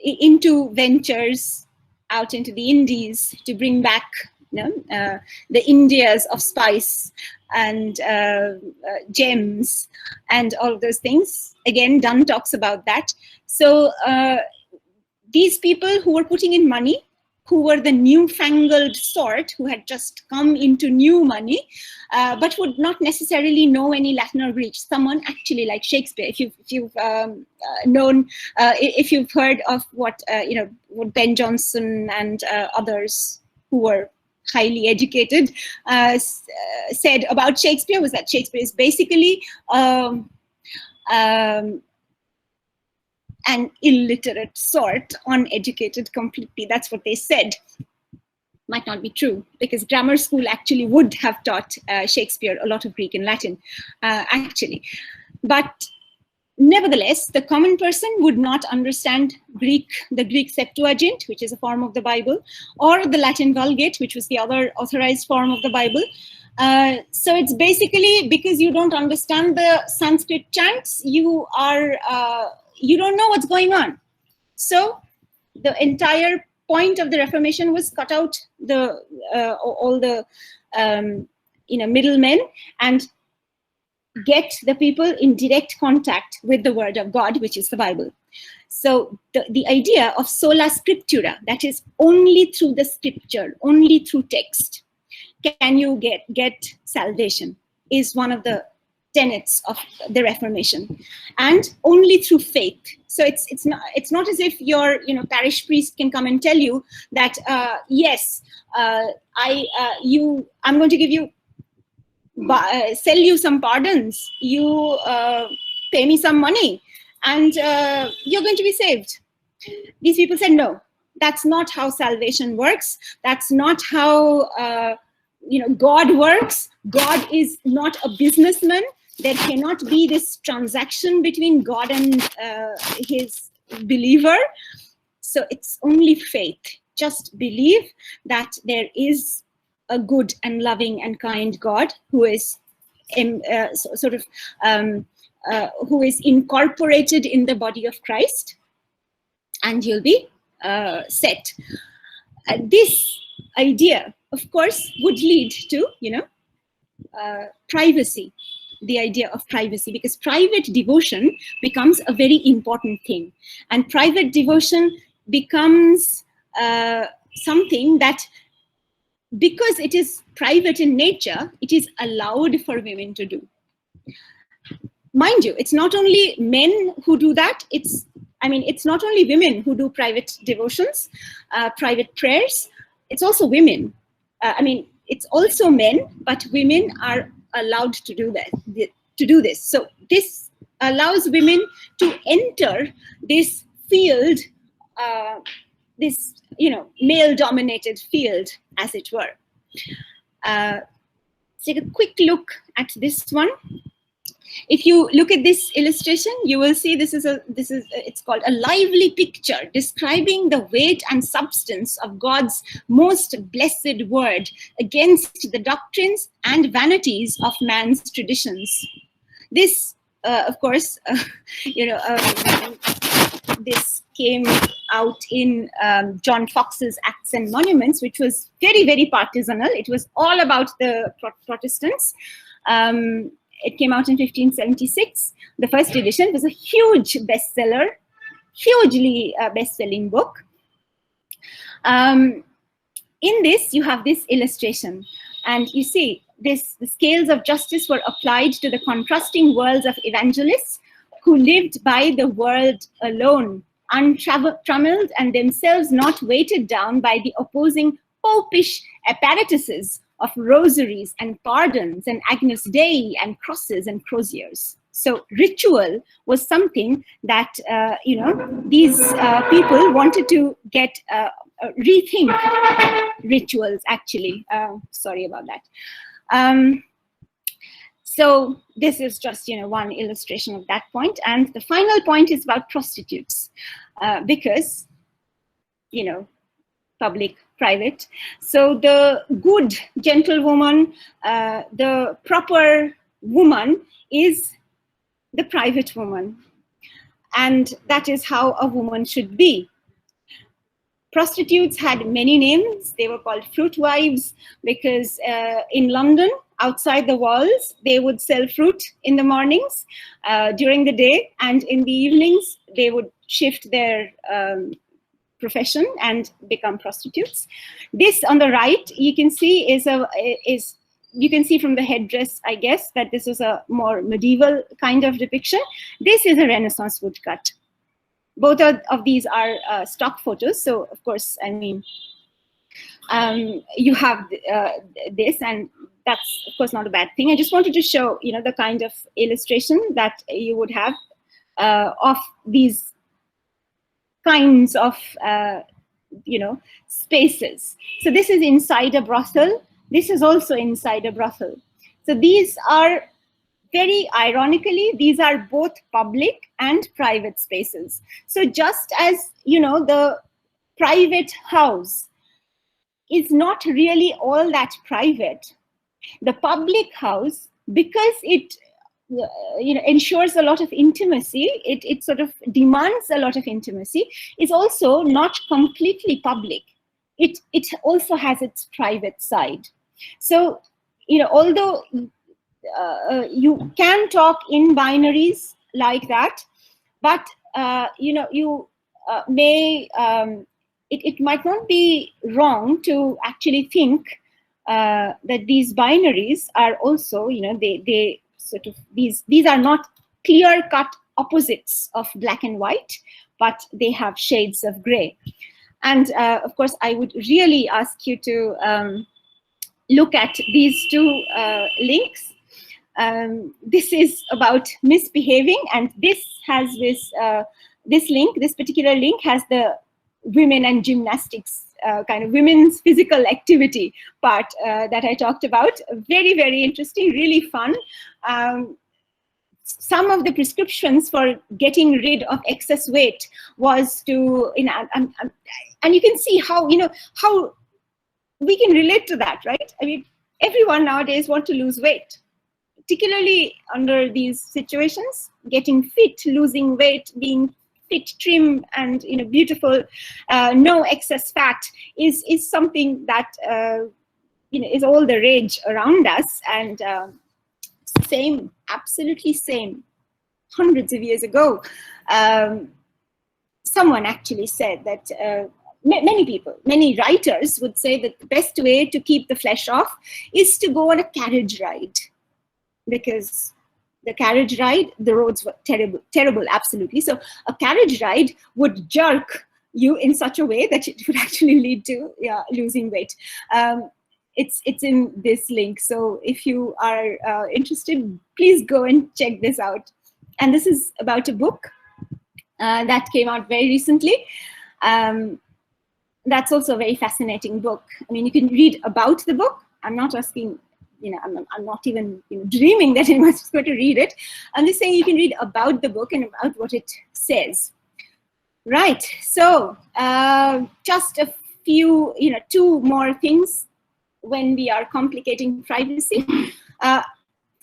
into ventures out into the Indies to bring back the Indias of spice and gems and all of those things. Again, Dunn talks about that. So these people who were putting in money, who were the newfangled sort, who had just come into new money, but would not necessarily know any Latin or Greek. Someone actually like Shakespeare, if you've known, if you've heard of what Ben Jonson and others who were highly educated said about Shakespeare, was that Shakespeare is basically an illiterate sort, uneducated completely. That's what they said. Might not be true, because grammar school actually would have taught Shakespeare a lot of Greek and Latin, actually. But nevertheless, the common person would not understand the Greek Septuagint, which is a form of the Bible, or the Latin Vulgate, which was the other authorized form of the Bible. So it's basically because you don't understand the Sanskrit chants, you don't know what's going on. So the entire point of the Reformation was cut out all the middlemen and get the people in direct contact with the Word of God, which is the Bible. So the idea of sola scriptura, that is only through the scripture, only through text, can you get salvation, is one of the tenets of the Reformation, and only through faith. So it's not as if your parish priest can come and tell you that yes, I'm going to give you sell you some pardons, you pay me some money, and you're going to be saved. These people said no, that's not how salvation works. That's not how God works. God is not a businessman. There cannot be this transaction between God and his believer. So it's only faith. Just believe that there is a good and loving and kind God who is who is incorporated in the body of Christ, and you'll be set. This idea, of course, would lead to, privacy, the idea of privacy, because private devotion becomes a very important thing. And private devotion becomes something that, because it is private in nature, it is allowed for women to do. Mind you, it's not only men who do that. It's not only women who do private devotions, private prayers. It's also women. It's also men, but women are allowed to do that. To do this. So this allows women to enter this field, this male-dominated field, as it were. Take a quick look at this one. If you look at this illustration, you will see it's called a lively picture describing the weight and substance of God's most blessed word against the doctrines and vanities of man's traditions. This, of course, this came out in John Fox's Acts and Monuments, which was very, very partisanal. It was all about the Protestants. It came out in 1576. The first edition was a huge bestseller, hugely best-selling book. In this, you have this illustration. And you see, the scales of justice were applied to the contrasting worlds of evangelists who lived by the word alone, untrammeled and themselves not weighted down by the opposing popish apparatuses of rosaries and pardons and Agnus Dei and crosses and croziers. So ritual was something that, these people wanted to rethink rituals, actually. Sorry about that. So this is just, one illustration of that point. And the final point is about prostitutes, because, public, private. So the good gentlewoman, the proper woman is the private woman. And that is how a woman should be. Prostitutes had many names. They were called fruit wives because in London, outside the walls, they would sell fruit in the mornings, during the day, and in the evenings, they would shift their profession and become prostitutes. This on the right, you can see you can see from the headdress, I guess, that this is a more medieval kind of depiction. This is a Renaissance woodcut. Both of these are stock photos. So, of course, you have this, and that's, of course, not a bad thing. I just wanted to show, the kind of illustration that you would have of these kinds of, spaces. So this is inside a brothel. This is also inside a brothel. So these are, very ironically, these are both public and private spaces. So just as, the private house is not really all that private, the public house, because it ensures a lot of intimacy, it sort of demands a lot of intimacy, is also not completely public. It also has its private side. So, although you can talk in binaries like that, but you may, it might not be wrong to actually think that these binaries are also, they sort of, these are not clear-cut opposites of black and white, but they have shades of gray. And of course, I would really ask you to look at these two links. This is about misbehaving, and this has this link, this particular link has the women and gymnastics, kind of women's physical activity part that I talked about. Very, very interesting, really fun. Some of the prescriptions for getting rid of excess weight was to, and you can see how, how we can relate to that, right? I mean, everyone nowadays wants to lose weight, particularly under these situations. Getting fit, losing weight, being fit, trim, and beautiful, no excess fat is something that is all the rage around us. And same, absolutely same. Hundreds of years ago, someone actually said that many people, many writers would say that the best way to keep the flesh off is to go on a carriage ride, because the carriage ride, the roads were terrible, absolutely. So a carriage ride would jerk you in such a way that it would actually lead to losing weight. It's in this link. So if you are interested, please go and check this out. And this is about a book that came out very recently. That's also a very fascinating book. I mean, you can read about the book. I'm not asking, I'm not even dreaming that anyone's going to read it. I'm just saying you can read about the book and about what it says. Right. So just a few, two more things when we are complicating privacy.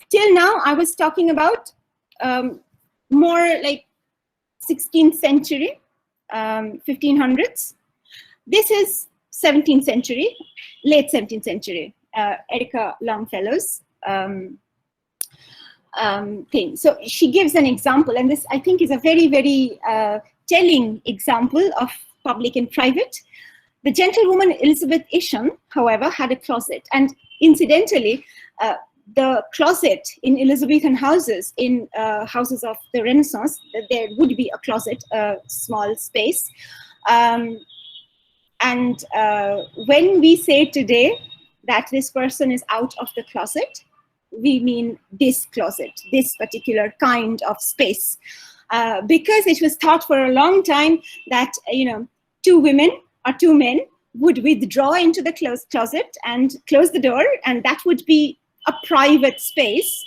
Till now, I was talking about more like 16th century, 1500s. This is 17th century, late 17th century, Erica Longfellow's thing. So she gives an example, and this I think is a very, very telling example of public and private. The gentlewoman Elizabeth Isham, however, had a closet, and incidentally, the closet in Elizabethan houses, in houses of the Renaissance, there would be a closet, a small space. And when we say today that this person is out of the closet, we mean this closet, this particular kind of space. Because it was thought for a long time that, two women or two men would withdraw into the closet and close the door, and that would be a private space,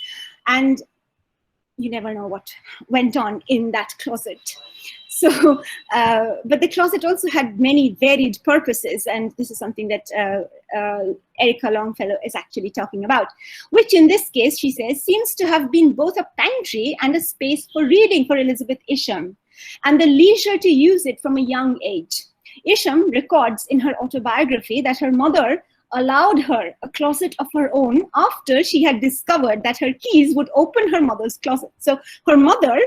and you never know what went on in that closet. So, but the closet also had many varied purposes, and this is something that Erica Longfellow is actually talking about, which in this case, she says, seems to have been both a pantry and a space for reading for Elizabeth Isham, and the leisure to use it from a young age. Isham records in her autobiography that her mother allowed her a closet of her own after she had discovered that her keys would open her mother's closet. So her mother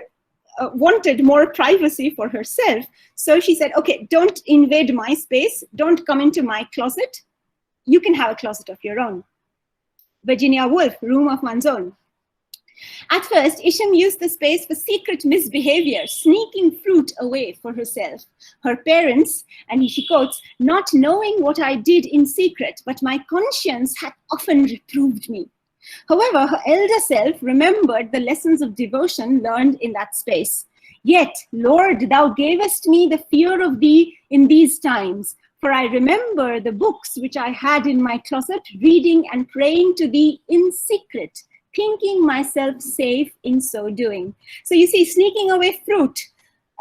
wanted more privacy for herself. So she said, okay, don't invade my space. Don't come into my closet. You can have a closet of your own. Virginia Woolf, Room of One's Own. At first, Isham used the space for secret misbehavior, sneaking fruit away for herself. Her parents, and she quotes, not knowing what I did in secret, but my conscience had often reproved me. However, her elder self remembered the lessons of devotion learned in that space. Yet, Lord, thou gavest me the fear of thee in these times, for I remember the books which I had in my closet, reading and praying to thee in secret, thinking myself safe in so doing. So you see, sneaking away fruit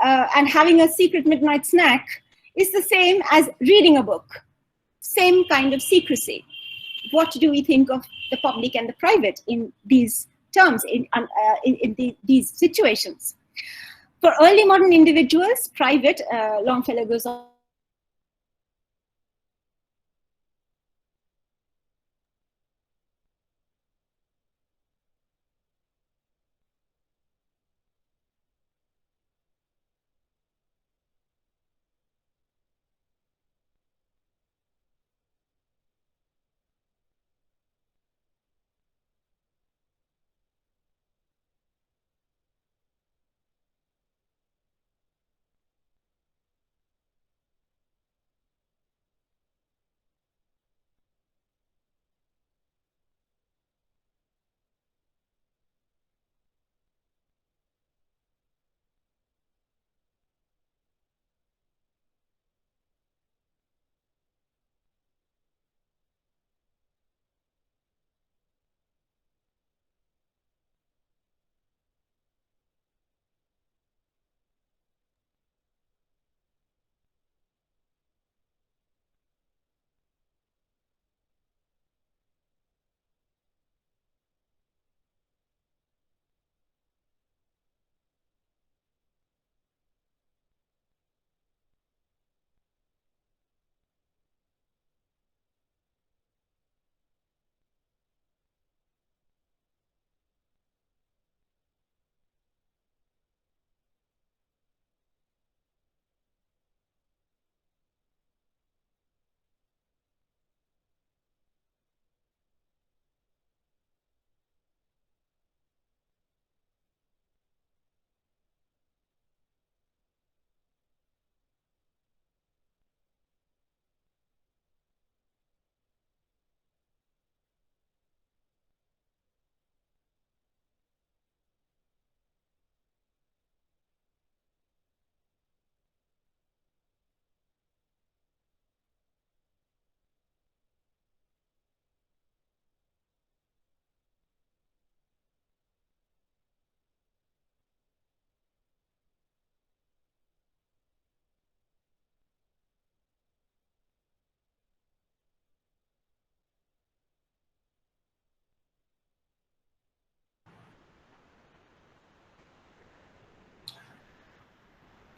and having a secret midnight snack is the same as reading a book. Same kind of secrecy. What do we think of the public and the private in these terms, in these situations? For early modern individuals, private, Longfellow goes on,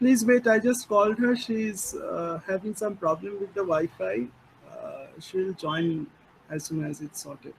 Please wait, I just called her. She's having some problem with the Wi-Fi. She'll join as soon as it's sorted.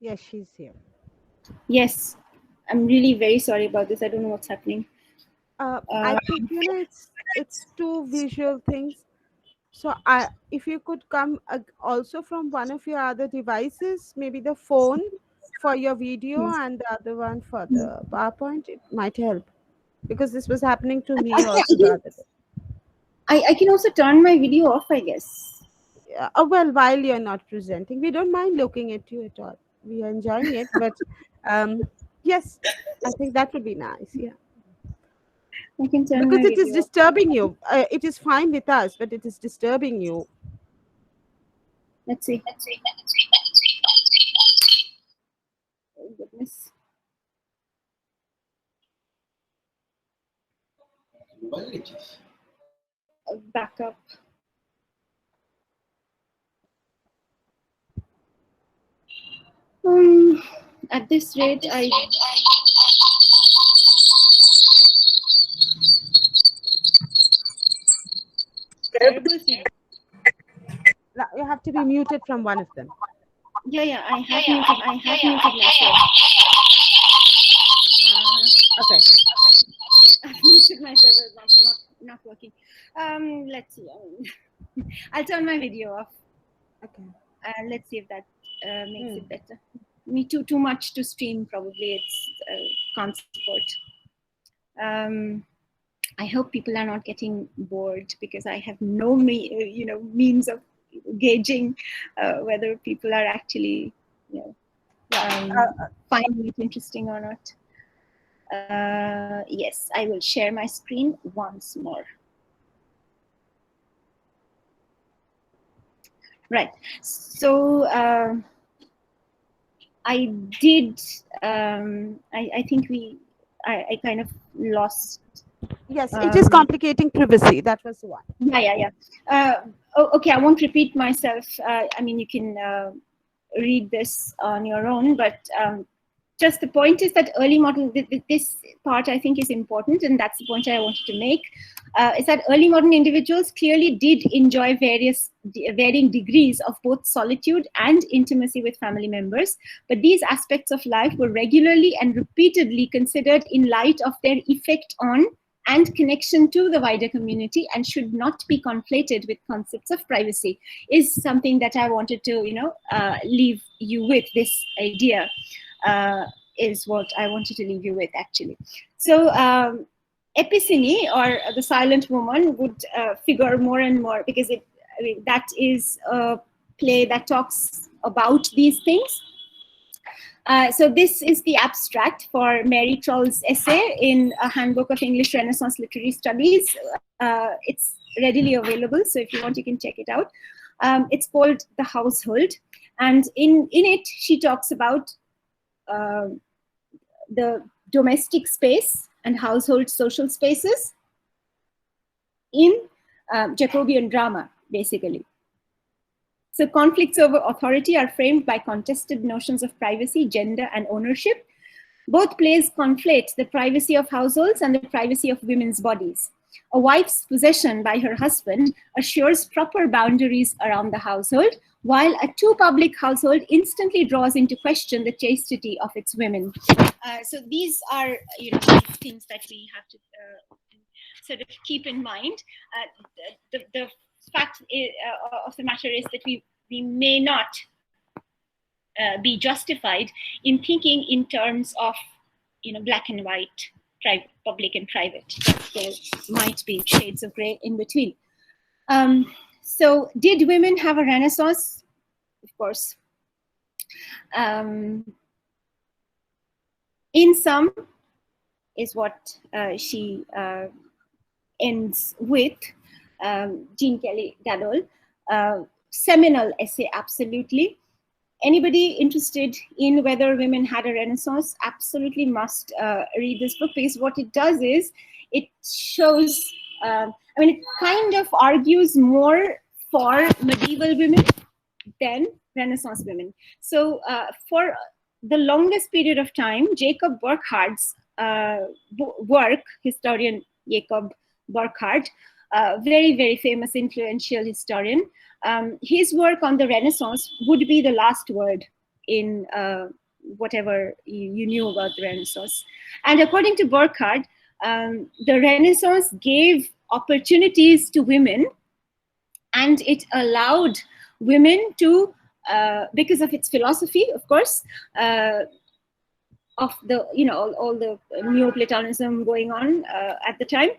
Yes, she's here. Yes, I'm really very sorry about this. I don't know what's happening. I think it's two visual things. So if you could come also from one of your other devices, maybe the phone for your video Yes. and the other one for the PowerPoint, it might help because this was happening to me I also the can, other day. I can also turn my video off, I guess. Yeah, well, while you're not presenting, we don't mind looking at you at all. We are enjoying it, but um, yes, I think that would be nice. Yeah, I can turn because my it is video off. disturbing you. It is fine with us, but it is disturbing you. Let's see. Oh, goodness. Back up. At this rate, I terrible feedback. You have to be muted from one of them. Yeah, I have muted myself. Okay. I've muted myself. It's not working. Let's see. I'll turn my video off. Okay. Let's see if that makes it better. Me too much to stream. Probably it's can't support. I hope people are not getting bored because I have no means of gauging whether people are actually finding it interesting or not. Yes, I will share my screen once more. Right. So I did. I think I kind of lost. Yes, it is complicating privacy. That was the one. Yeah. Okay, I won't repeat myself. I mean, you can read this on your own, but just the point is that early modern, this part I think is important, and that's the point I wanted to make, is that early modern individuals clearly did enjoy varying degrees of both solitude and intimacy with family members, but these aspects of life were regularly and repeatedly considered in light of their effect on and connection to the wider community, and should not be conflated with concepts of privacy, is something that I wanted to, leave you with. This idea is what I wanted to leave you with, actually. So Epicene, or the silent woman, would figure more and more, because that is a play that talks about these things. So this is the abstract for Mary Troll's essay in A Handbook of English Renaissance Literary Studies. It's readily available, so if you want, you can check it out. It's called The Household, and in it, she talks about the domestic space and household social spaces in Jacobean drama, basically. So conflicts over authority are framed by contested notions of privacy, gender, and ownership. Both plays conflate the privacy of households and the privacy of women's bodies. A wife's possession by her husband assures proper boundaries around the household, while a too public household instantly draws into question the chastity of its women. So these are, things that we have to sort of keep in mind. The fact of the matter is that we may not be justified in thinking in terms of, black and white, public and private. There might be shades of gray in between. So did women have a renaissance? Of course. In some is what she ends with. Jean Kelly Dadol, seminal essay, absolutely. Anybody interested in whether women had a renaissance absolutely must read this book, because what it does is it shows, it kind of argues more for medieval women than Renaissance women. So for the longest period of time, Jacob Burckhardt's work, historian Jacob Burckhardt, very, very famous, influential historian. His work on the Renaissance would be the last word in whatever you knew about the Renaissance. And according to Burckhardt, the Renaissance gave opportunities to women, and it allowed women to, because of its philosophy, of course, of the, all the Neoplatonism going on at the time,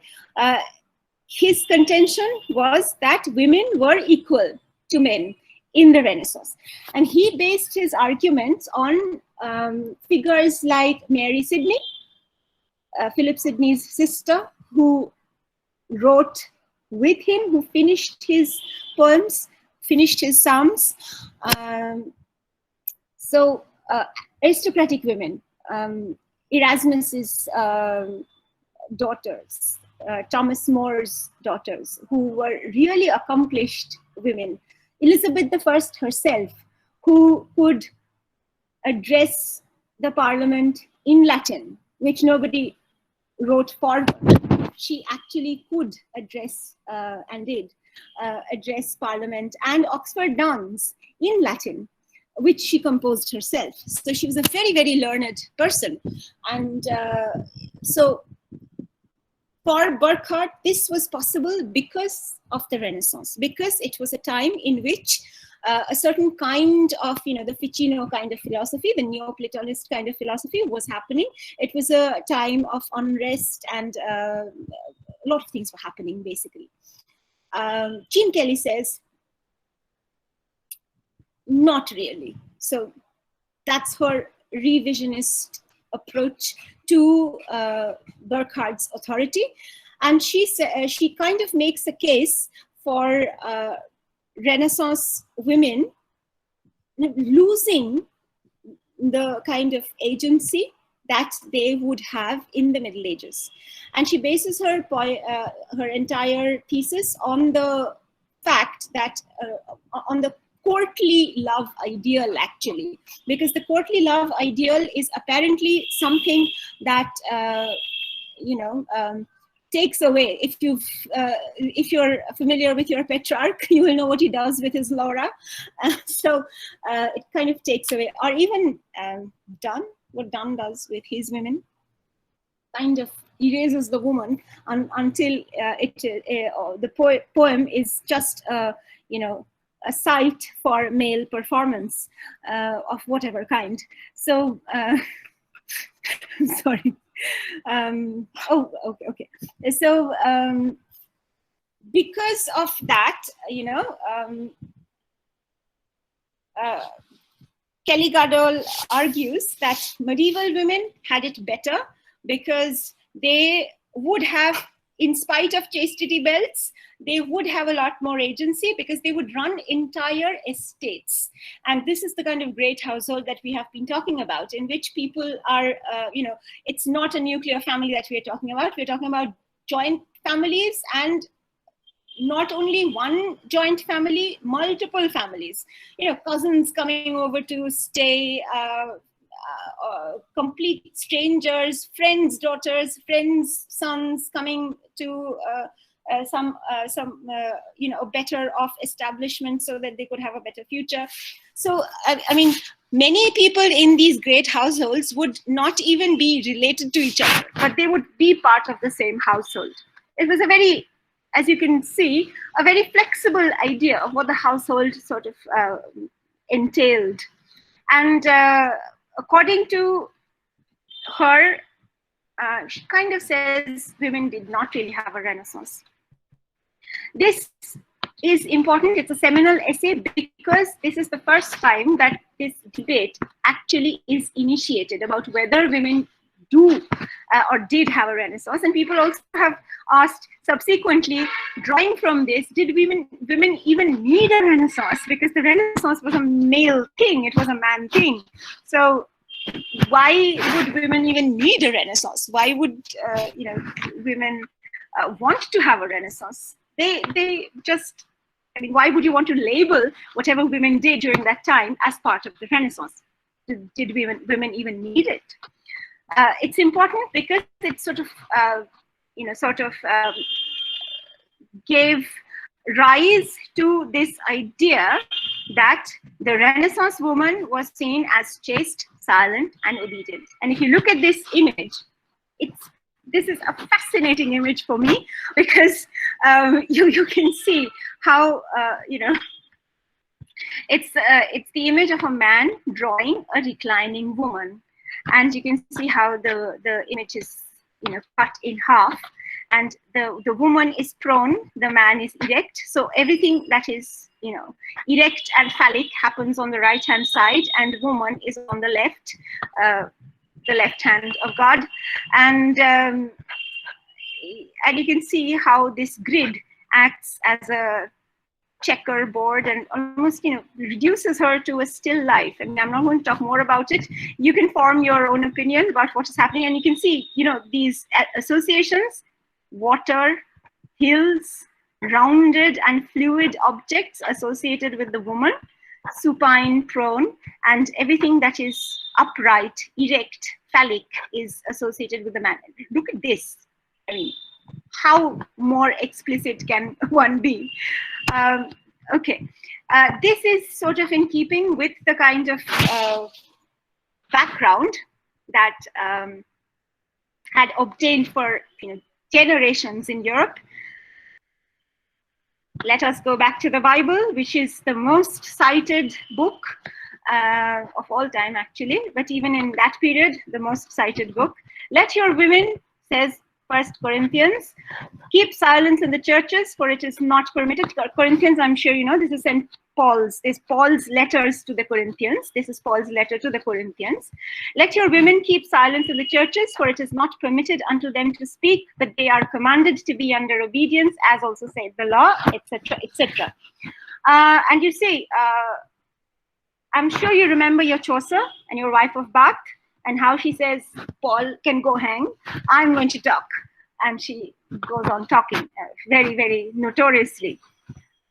his contention was that women were equal to men in the Renaissance. And he based his arguments on figures like Mary Sidney, Philip Sidney's sister, who wrote with him, who finished his poems, finished his psalms. So aristocratic women, Erasmus's daughters, Thomas More's daughters, who were really accomplished women. Elizabeth I herself, who could address the parliament in Latin, which nobody wrote for her. She actually could address, and did, address parliament and Oxford Downs in Latin, which she composed herself. So she was a very, very learned person. And so for Burckhardt, this was possible because of the Renaissance, because it was a time in which a certain kind of, the Ficino kind of philosophy, the Neoplatonist kind of philosophy was happening. It was a time of unrest, and a lot of things were happening, basically. Jean Kelly says, not really. So that's her revisionist approach to Burckhardt's authority. And she kind of makes a case for Renaissance women losing the kind of agency that they would have in the Middle Ages. And she bases her entire thesis on the fact that, on the courtly love ideal, actually, because the courtly love ideal is apparently something that takes away. If you're familiar with your Petrarch, you will know what he does with his Laura. So it kind of takes away, or even Donne, what Donne does with his women, kind of, erases the woman until the poem is just you know, a site for male performance of whatever kind. So sorry. Okay. So because of that, you know, Kelly Gadol argues that medieval women had it better because they would have, in spite of chastity belts, they would have a lot more agency because they would run entire estates. And this is the kind of great household that we have been talking about, in which people are, you know, it's not a nuclear family that we're talking about. We're talking about joint families, and not only one joint family, multiple families, you know, cousins coming over to stay, complete strangers, friends' daughters, friends' sons coming to some you know, better off establishment so that they could have a better future. So I mean, many people in these great households would not even be related to each other, but they would be part of the same household. It was a very, as you can see, a very flexible idea of what the household sort of entailed. And according to her, she kind of says women did not really have a renaissance. This is important. It's a seminal essay because this is the first time that this debate actually is initiated about whether women do or did have a renaissance. And people also have asked subsequently, drawing from this, did women even need a renaissance? Because the renaissance was a male thing, it was a man thing. So why would women even need a renaissance? Why would you know, women want to have a renaissance? They just, I mean, why would you want to label whatever women did during that time as part of the renaissance? Did women even need it? It's important because it sort of, you know, sort of gave rise to this idea that the Renaissance woman was seen as chaste, silent, and obedient. And if you look at this image, this is a fascinating image for me because you can see how you know, it's the image of a man drawing a reclining woman. And you can see how the image is, you know, cut in half, and the woman is prone, the man is erect. So everything that is, you know, erect and phallic happens on the right hand side, and the woman is on the left hand of God. And you can see how this grid acts as a checkerboard and almost, you know, reduces her to a still life. I mean, I'm not going to talk more about it. You can form your own opinion about what is happening, and you can see, you know, these associations: water, hills, rounded and fluid objects associated with the woman, supine, prone, and everything that is upright, erect, phallic is associated with the man. Look at this. I mean, how more explicit can one be? Okay, this is sort of in keeping with the kind of background that had obtained for, you know, generations in Europe. Let us go back to the Bible, which is the most cited book of all time, actually, but even in that period, the most cited book. Let your women, says 1 Corinthians, keep silence in the churches, for it is not permitted. Corinthians, I'm sure you know, this is St. Paul's. This is Paul's letters to the Corinthians. This is Paul's letter to the Corinthians. Let your women keep silence in the churches, for it is not permitted unto them to speak, but they are commanded to be under obedience, as also said the law, etc., etc. And you see, I'm sure you remember your Chaucer and your Wife of Bath, and how she says, Paul can go hang, I'm going to talk. And she goes on talking very, very notoriously.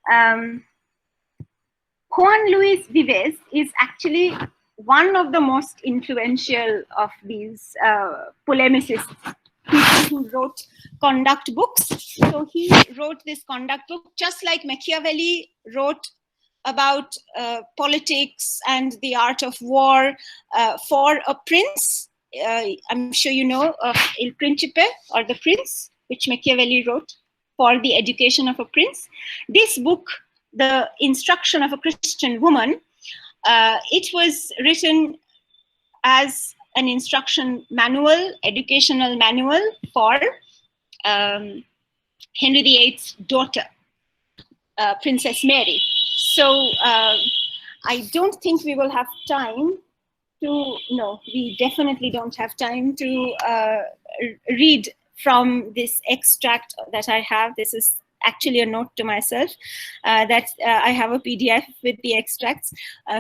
Juan Luis Vives is actually one of the most influential of these polemicists, people who wrote conduct books. So he wrote this conduct book, just like Machiavelli wrote about politics and the art of war for a prince. I'm sure you know of Il Principe, or The Prince, which Machiavelli wrote for the education of a prince. This book, The Instruction of a Christian Woman, it was written as an instruction manual, educational manual for Henry VIII's daughter, Princess Mary. So I don't think we will have time to, no, we definitely don't have time to read from this extract that I have. This is actually a note to myself that I have a PDF with the extracts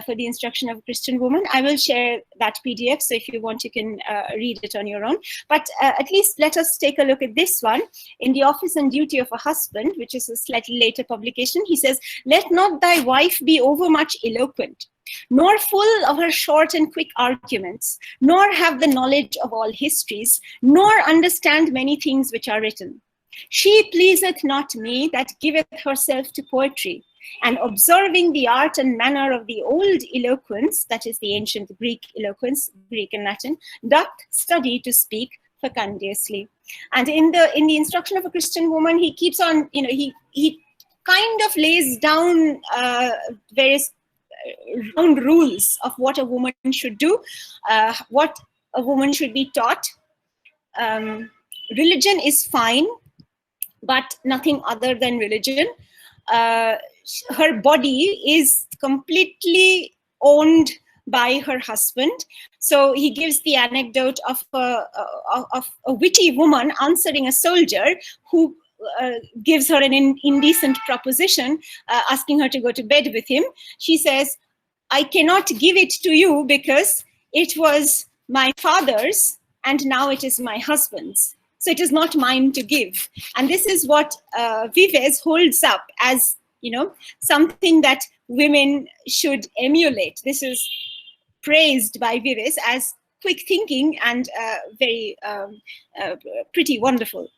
for the instruction of a Christian woman. I will share that PDF, so if you want, you can read it on your own. But at least let us take a look at this one. In The Office and Duty of a Husband, which is a slightly later publication, he says, "Let not thy wife be overmuch eloquent, nor full of her short and quick arguments, nor have the knowledge of all histories, nor understand many things which are written. She pleaseth not me that giveth herself to poetry, and observing the art and manner of the old eloquence," that is the ancient Greek eloquence, Greek and Latin, "doth study to speak fecundiously." And in the instruction of a Christian woman, he keeps on, he kind of lays down various round rules of what a woman should do, what a woman should be taught. Religion is fine, but nothing other than religion. Her body is completely owned by her husband. So he gives the anecdote of a witty woman answering a soldier who gives her an indecent proposition, asking her to go to bed with him. She says, "I cannot give it to you because it was my father's and now it is my husband's. So it is not mine to give." And this is what Vives holds up as, something that women should emulate. This is praised by Vives as quick thinking and very pretty wonderful.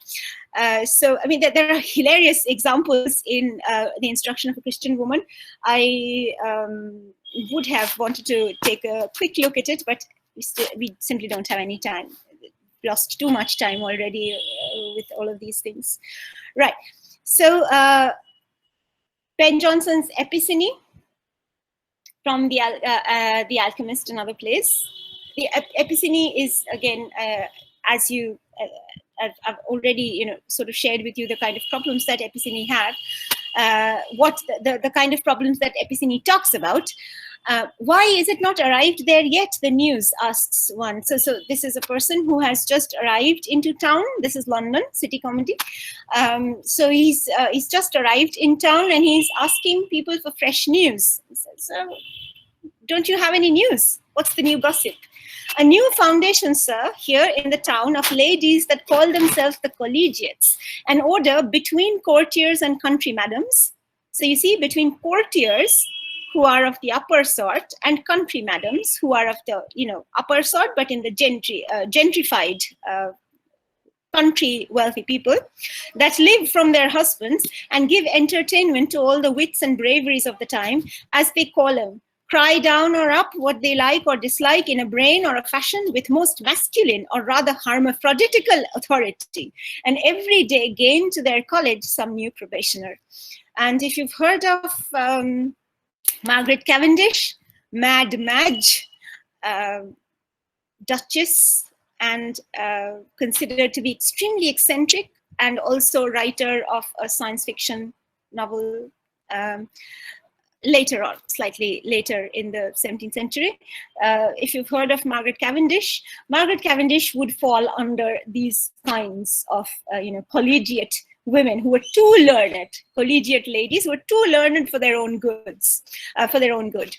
So, I mean, there are hilarious examples in the instruction of a Christian woman. I would have wanted to take a quick look at it, but we simply don't have any time. Lost too much time already with all of these things. Right. So Ben Jonson's Epicene from the Alchemist, another place. The Epicene is, again, as you I've already sort of shared with you the kind of problems that Epicene have. What the kind of problems that Epicene talks about. Why is it not arrived there yet, the news, asks one. So this is a person who has just arrived into town. This is London, city comedy. So he's just arrived in town and he's asking people for fresh news. He says, "So, don't you have any news? What's the new gossip?" "A new foundation, sir, here in the town of ladies that call themselves the collegiates, an order between courtiers and country madams." So you see, between courtiers who are of the upper sort and country madams who are of the upper sort, but in the gentrified country wealthy people, that live from their husbands and give entertainment to all the wits and braveries of the time, as they call them, cry down or up what they like or dislike in a brain or a fashion with most masculine or rather hermaphroditical authority, and every day gain to their college some new probationer. And if you've heard of Margaret Cavendish, Mad Madge, Duchess, and considered to be extremely eccentric, and also writer of a science fiction novel later on, slightly later in the 17th century. If you've heard of Margaret Cavendish would fall under these kinds of collegiate women who were too learned, collegiate ladies who were too learned for their own goods, for their own good.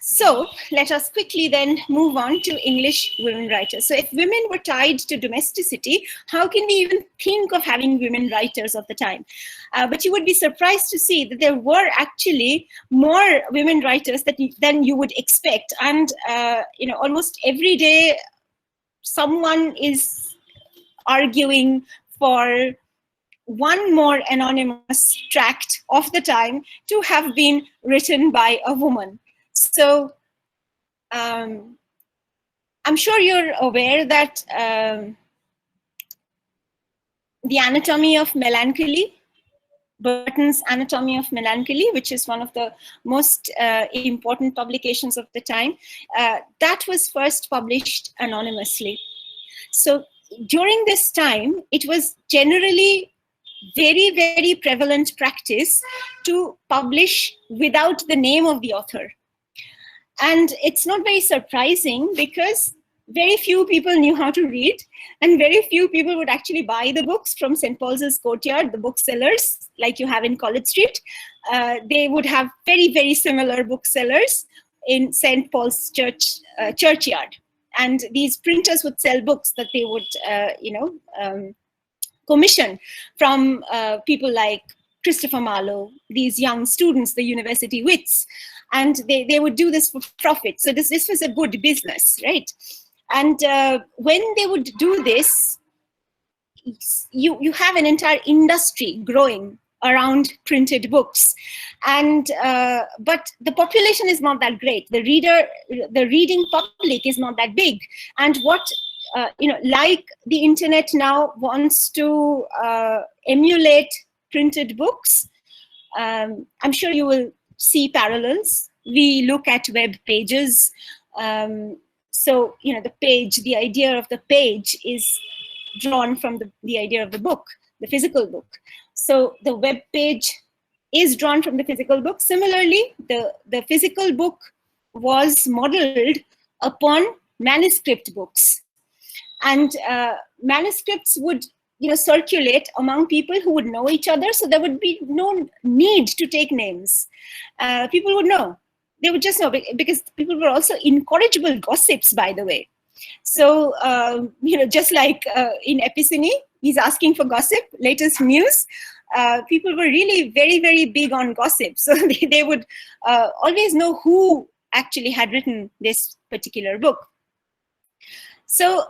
So let us quickly then move on to English women writers. So if women were tied to domesticity, how can we even think of having women writers of the time? But you would be surprised to see that there were actually more women writers than you would expect. And almost every day someone is arguing for one more anonymous tract of the time to have been written by a woman. So I'm sure you're aware that The Anatomy of Melancholy, Burton's Anatomy of Melancholy, which is one of the most important publications of the time, that was first published anonymously. So during this time, it was generally very, very prevalent practice to publish without the name of the author. And it's not very surprising because very few people knew how to read, and very few people would actually buy the books from St. Paul's Courtyard, the booksellers, like you have in College Street. They would have very, very similar booksellers in St. Paul's churchyard. And these printers would sell books that they would, commission from people like Christopher Marlowe, these young students, the university wits, and they would do this for profit. So this was a good business, right? And when they would do this, you have an entire industry growing around printed books, and but the population is not that great. The reading public is not that big, and what like the internet now wants to emulate printed books. I'm sure you will see parallels. We look at web pages. So, the idea of the page is drawn from the idea of the book, the physical book. So the web page is drawn from the physical book. Similarly, the physical book was modeled upon manuscript books. And manuscripts would circulate among people who would know each other, so there would be no need to take names. People would know. They would just know, because people were also incorrigible gossips, by the way. So, just like in Epicene, he's asking for gossip, latest news. People were really very, very big on gossip. So they would always know who actually had written this particular book. So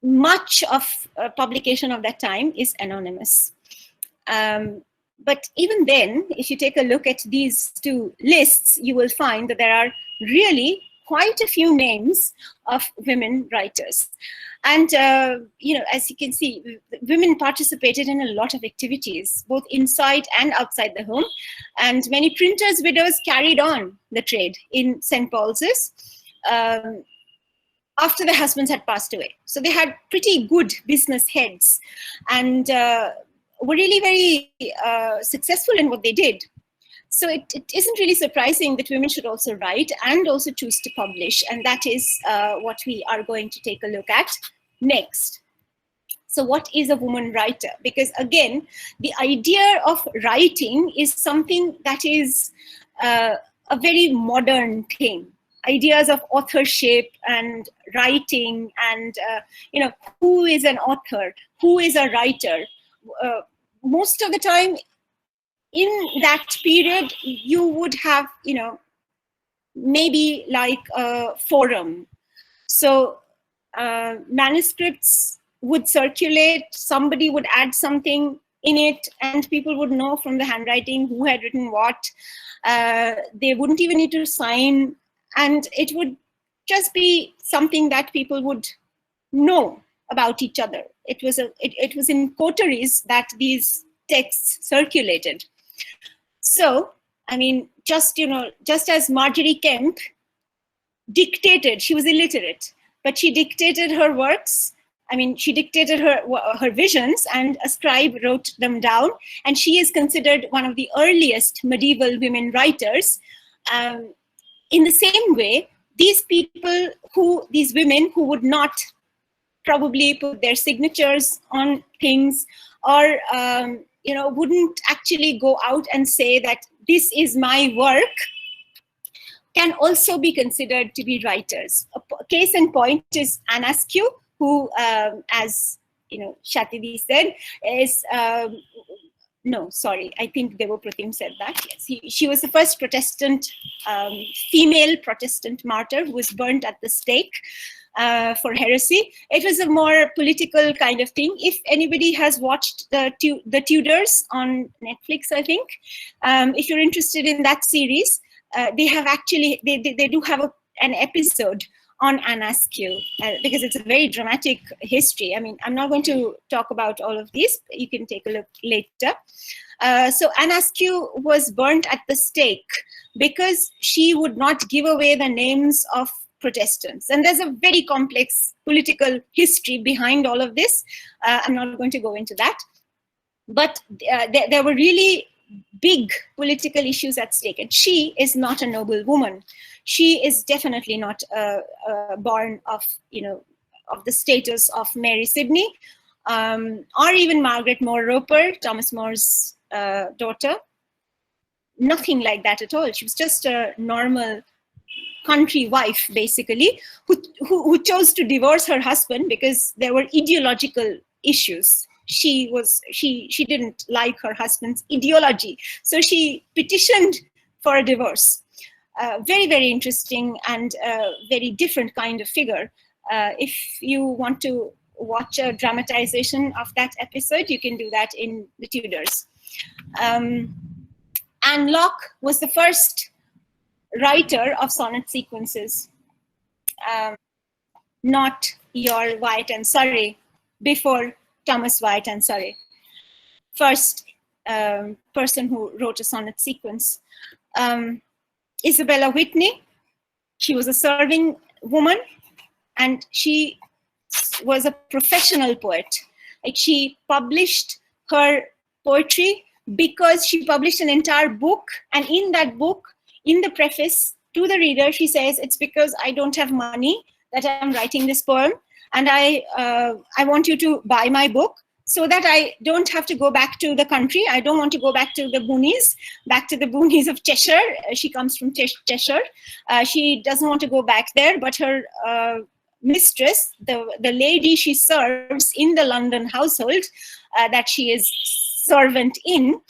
much of publication of that time is anonymous. But even then, if you take a look at these two lists, you will find that there are really quite a few names of women writers. And, as you can see, women participated in a lot of activities, both inside and outside the home. And many printers' widows carried on the trade in St. Paul's after their husbands had passed away. So they had pretty good business heads, and were really very successful in what they did. So it isn't really surprising that women should also write and also choose to publish. And that is what we are going to take a look at next. So what is a woman writer? Because again, the idea of writing is something that is a very modern thing. Ideas of authorship and writing and, who is an author, who is a writer. Most of the time in that period, you would have, maybe like a forum. So manuscripts would circulate, somebody would add something in it, and people would know from the handwriting who had written what. They wouldn't even need to sign, and it would just be something that people would know about each other. It was in coteries that these texts circulated. So, I mean, just as Marjorie Kemp dictated, she was illiterate, but she dictated her works. I mean, she dictated her visions, and a scribe wrote them down. And she is considered one of the earliest medieval women writers. In the same way, these women who would not probably put their signatures on things, or wouldn't actually go out and say that this is my work, can also be considered to be writers. A case in point is Anne Askew, who, as Shatidi said, is no, sorry, I think Debapriya said that. Yes, she was the first Protestant, female Protestant martyr who was burnt at the stake for heresy. It was a more political kind of thing. If anybody has watched the Tudors on Netflix, I think, if you're interested in that series, they have actually, they do have a an episode on Anaskew because it's a very dramatic history. I mean, I'm not going to talk about all of these. You can take a look later. So Anaskew was burnt at the stake because she would not give away the names of Protestants. And there's a very complex political history behind all of this. I'm not going to go into that. But there were really big political issues at stake. And she is not a noble woman. She is definitely not born of, of the status of Mary Sidney, or even Margaret Moore Roper, Thomas More's daughter. Nothing like that at all. She was just a normal country wife, basically, who chose to divorce her husband because there were ideological issues. She didn't like her husband's ideology, so she petitioned for a divorce. Very, very interesting and very different kind of figure. If you want to watch a dramatization of that episode, you can do that in the Tudors. Anne Locke was the first writer of sonnet sequences, not your Wyatt and Surrey, before Thomas Wyatt and Surrey. First person who wrote a sonnet sequence. Isabella Whitney, she was a serving woman and she was a professional poet. Like, she published her poetry because she published an entire book, and in that book, in the preface to the reader, she says, it's because I don't have money that I'm writing this poem, and I want you to buy my book so that I don't have to go back to the country. I don't want to go back to the boonies of Cheshire. She comes from Cheshire. She doesn't want to go back there, but her mistress, the lady she serves in the London household that she is servant in,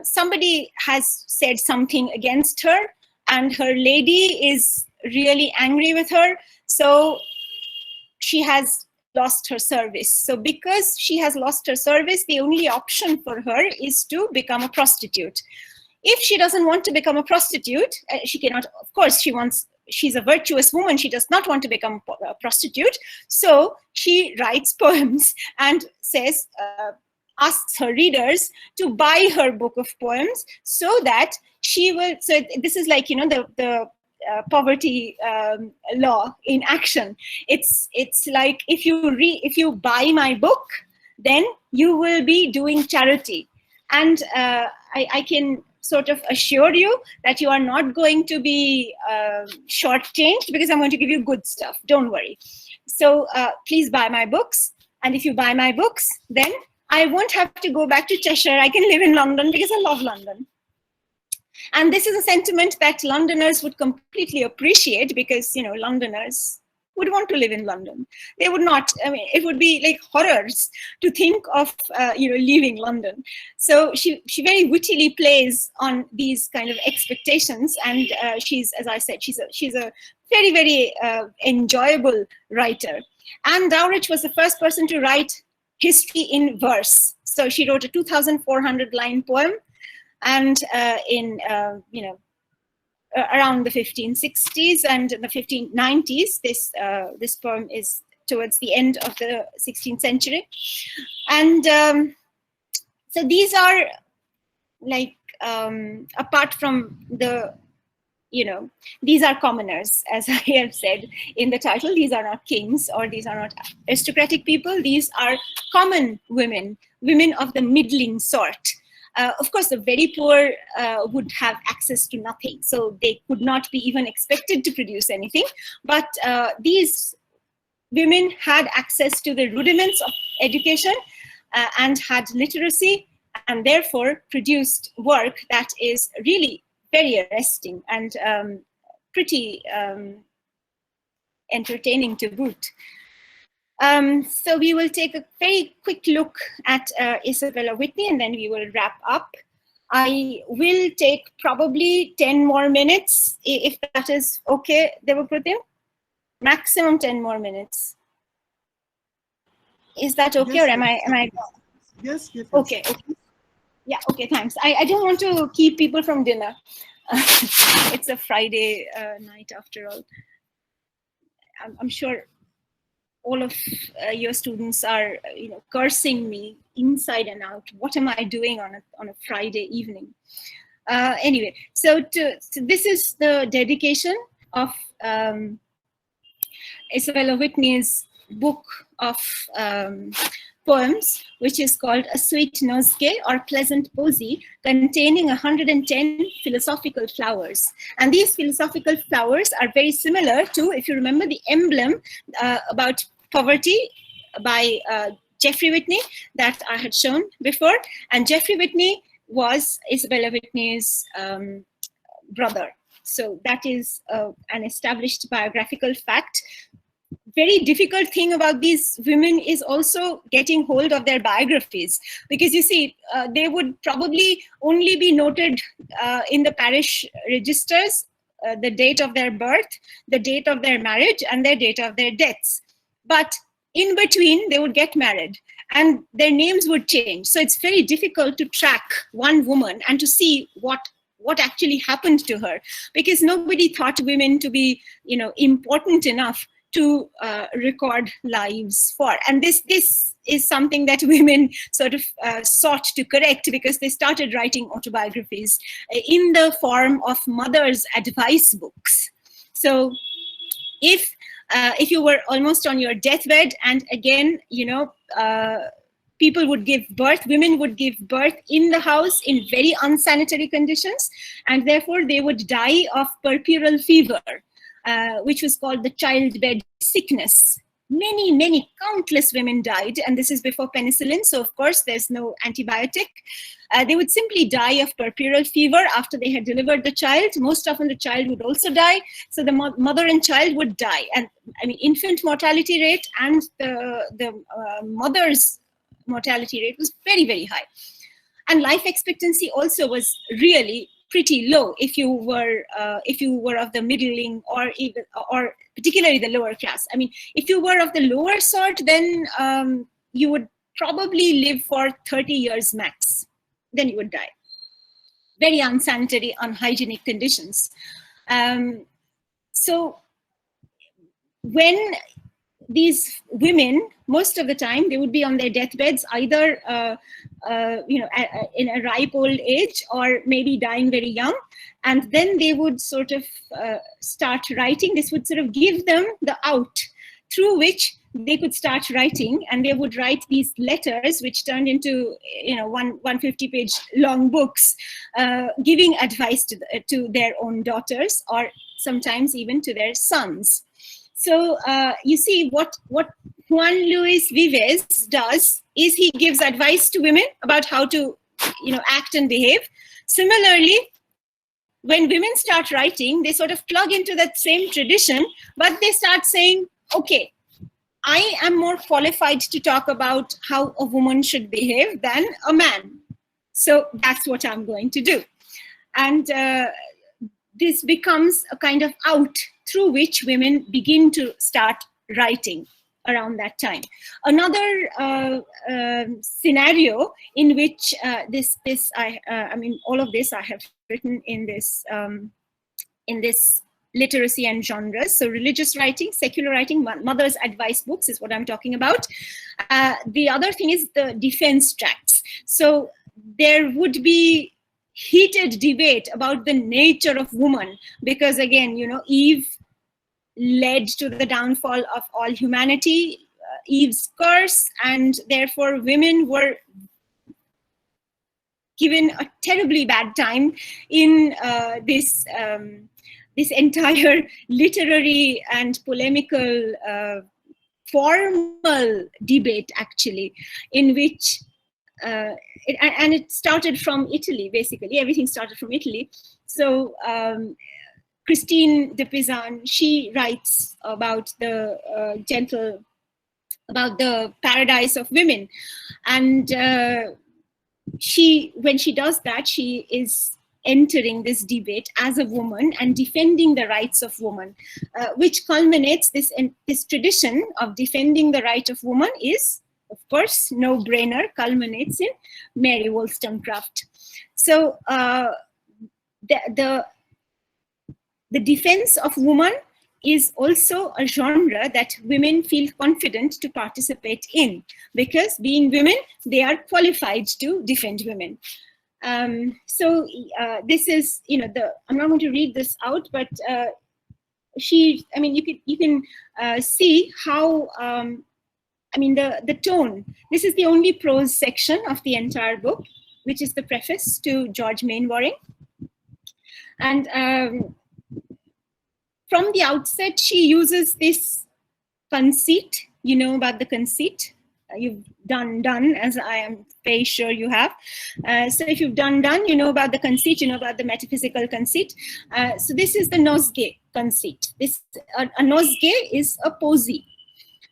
somebody has said something against her, and her lady is really angry with her, so she has lost her service. So because she has lost her service, the only option for her is to become a prostitute. If she doesn't want to become a prostitute, she cannot, of course, she's a virtuous woman, she does not want to become a prostitute, so she writes poems and says, asks her readers to buy her book of poems so that she will, so this is like, the poverty law in action. It's like, if you buy my book, then you will be doing charity. And I can sort of assure you that you are not going to be shortchanged, because I'm going to give you good stuff, don't worry. So please buy my books, and if you buy my books, then I won't have to go back to Cheshire. I can live in London because I love London. And this is a sentiment that Londoners would completely appreciate, because, Londoners would want to live in London. They would not, I mean, it would be like horrors to think of, leaving London. So she very wittily plays on these kind of expectations. And she's, as I said, she's a very, very enjoyable writer. Anne Dowrich was the first person to write history in verse. So she wrote a 2,400 line poem, and around the 1560s and the 1590s, this poem is towards the end of the 16th century. And so these are like, apart from the, these are commoners, as I have said in the title. These are not kings, or these are not aristocratic people. These are common women of the middling sort. Of course, the very poor would have access to nothing, so they could not be even expected to produce anything. But these women had access to the rudiments of education and had literacy, and therefore produced work that is really very arresting and pretty entertaining to boot. So we will take a very quick look at Isabella Whitney, and then we will wrap up. I will take probably 10 more minutes, if that is okay, Debapriya. Maximum 10 more minutes. Is that okay, yes, or am I? Yes. Okay. Yeah, okay, thanks. I don't want to keep people from dinner. It's a Friday night after all. I'm sure all of your students are, cursing me inside and out. What am I doing on a Friday evening? Anyway, so this is the dedication of Isabella Whitney's book of poems, which is called A Sweet Nosegay or Pleasant Posy, containing 110 philosophical flowers. And these philosophical flowers are very similar to, if you remember, the emblem about poverty by Geoffrey Whitney that I had shown before. And Geoffrey Whitney was Isabella Whitney's brother. So that is an established biographical fact. Very difficult thing about these women is also getting hold of their biographies, because you see, they would probably only be noted in the parish registers, the date of their birth, the date of their marriage, and their date of their deaths. But in between, they would get married and their names would change. So it's very difficult to track one woman and to see what actually happened to her, because nobody thought women to be, important enough to record lives for. And this is something that women sort of sought to correct, because they started writing autobiographies in the form of mothers' advice books. So if you were almost on your deathbed, and again, people would give birth, women would give birth in the house in very unsanitary conditions, and therefore they would die of puerperal fever, which was called the childbed sickness. Many, countless women died, and this is before penicillin, so of course there's no antibiotic. They would simply die of puerperal fever after they had delivered the child. Most often the child would also die, so the mother and child would die. And I mean, infant mortality rate and the mother's mortality rate was very, very high. And life expectancy also was really pretty low if you were of the middling or particularly the lower class. I mean, if you were of the lower sort, then you would probably live for 30 years max. Then you would die. Very unsanitary, unhygienic conditions. So when these women, most of the time, they would be on their deathbeds, either in a ripe old age or maybe dying very young, and then they would sort of start writing. This would sort of give them the out through which they could start writing, and they would write these letters, which turned into 150-page long books, giving advice to their own daughters, or sometimes even to their sons. So you see, what Juan Luis Vives does is he gives advice to women about how to, act and behave. Similarly, when women start writing, they sort of plug into that same tradition, but they start saying, okay, I am more qualified to talk about how a woman should behave than a man. So that's what I'm going to do. And this becomes a kind of out through which women begin to start writing around that time. Another scenario in which all of this I have written in this literacy and genres. So religious writing, secular writing, mother's advice books is what I'm talking about. The other thing is the defense tracts. So there would be heated debate about the nature of woman, because again, Eve led to the downfall of all humanity, Eve's curse, and therefore women were given a terribly bad time in this entire literary and polemical formal debate, actually, in which and it started from Italy, basically. Everything started from Italy. So Christine de Pizan, she writes about the about the paradise of women, and when she does that, she is entering this debate as a woman and defending the rights of woman, which culminates this tradition of defending the right of woman is, of course, no-brainer, culminates in Mary Wollstonecraft. So the the defense of woman is also a genre that women feel confident to participate in, because being women, they are qualified to defend women. So this is, I'm not going to read this out, but you can see how, the tone. This is the only prose section of the entire book, which is the preface to George Mainwaring. And from the outset, she uses this conceit. You know about the conceit. You've done, as I am very sure you have. So if you've done, you know about the conceit, you know about the metaphysical conceit. So this is the nosegay conceit. A nosegay is a posy.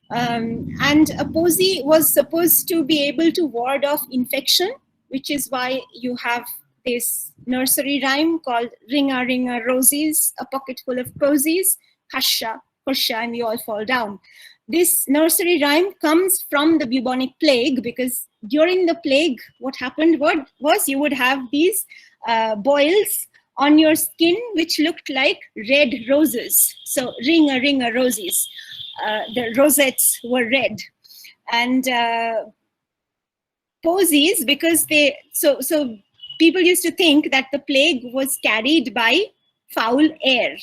And a posy was supposed to be able to ward off infection, which is why you have this nursery rhyme called Ringa Ringa Roses, a pocket full of posies, Hasha, Husha, and we all fall down. This nursery rhyme comes from the bubonic plague, because during the plague, what happened was you would have these boils on your skin, which looked like red roses. So Ringa Ringa Roses. The rosettes were red. And posies, because so people used to think that the plague was carried by foul air.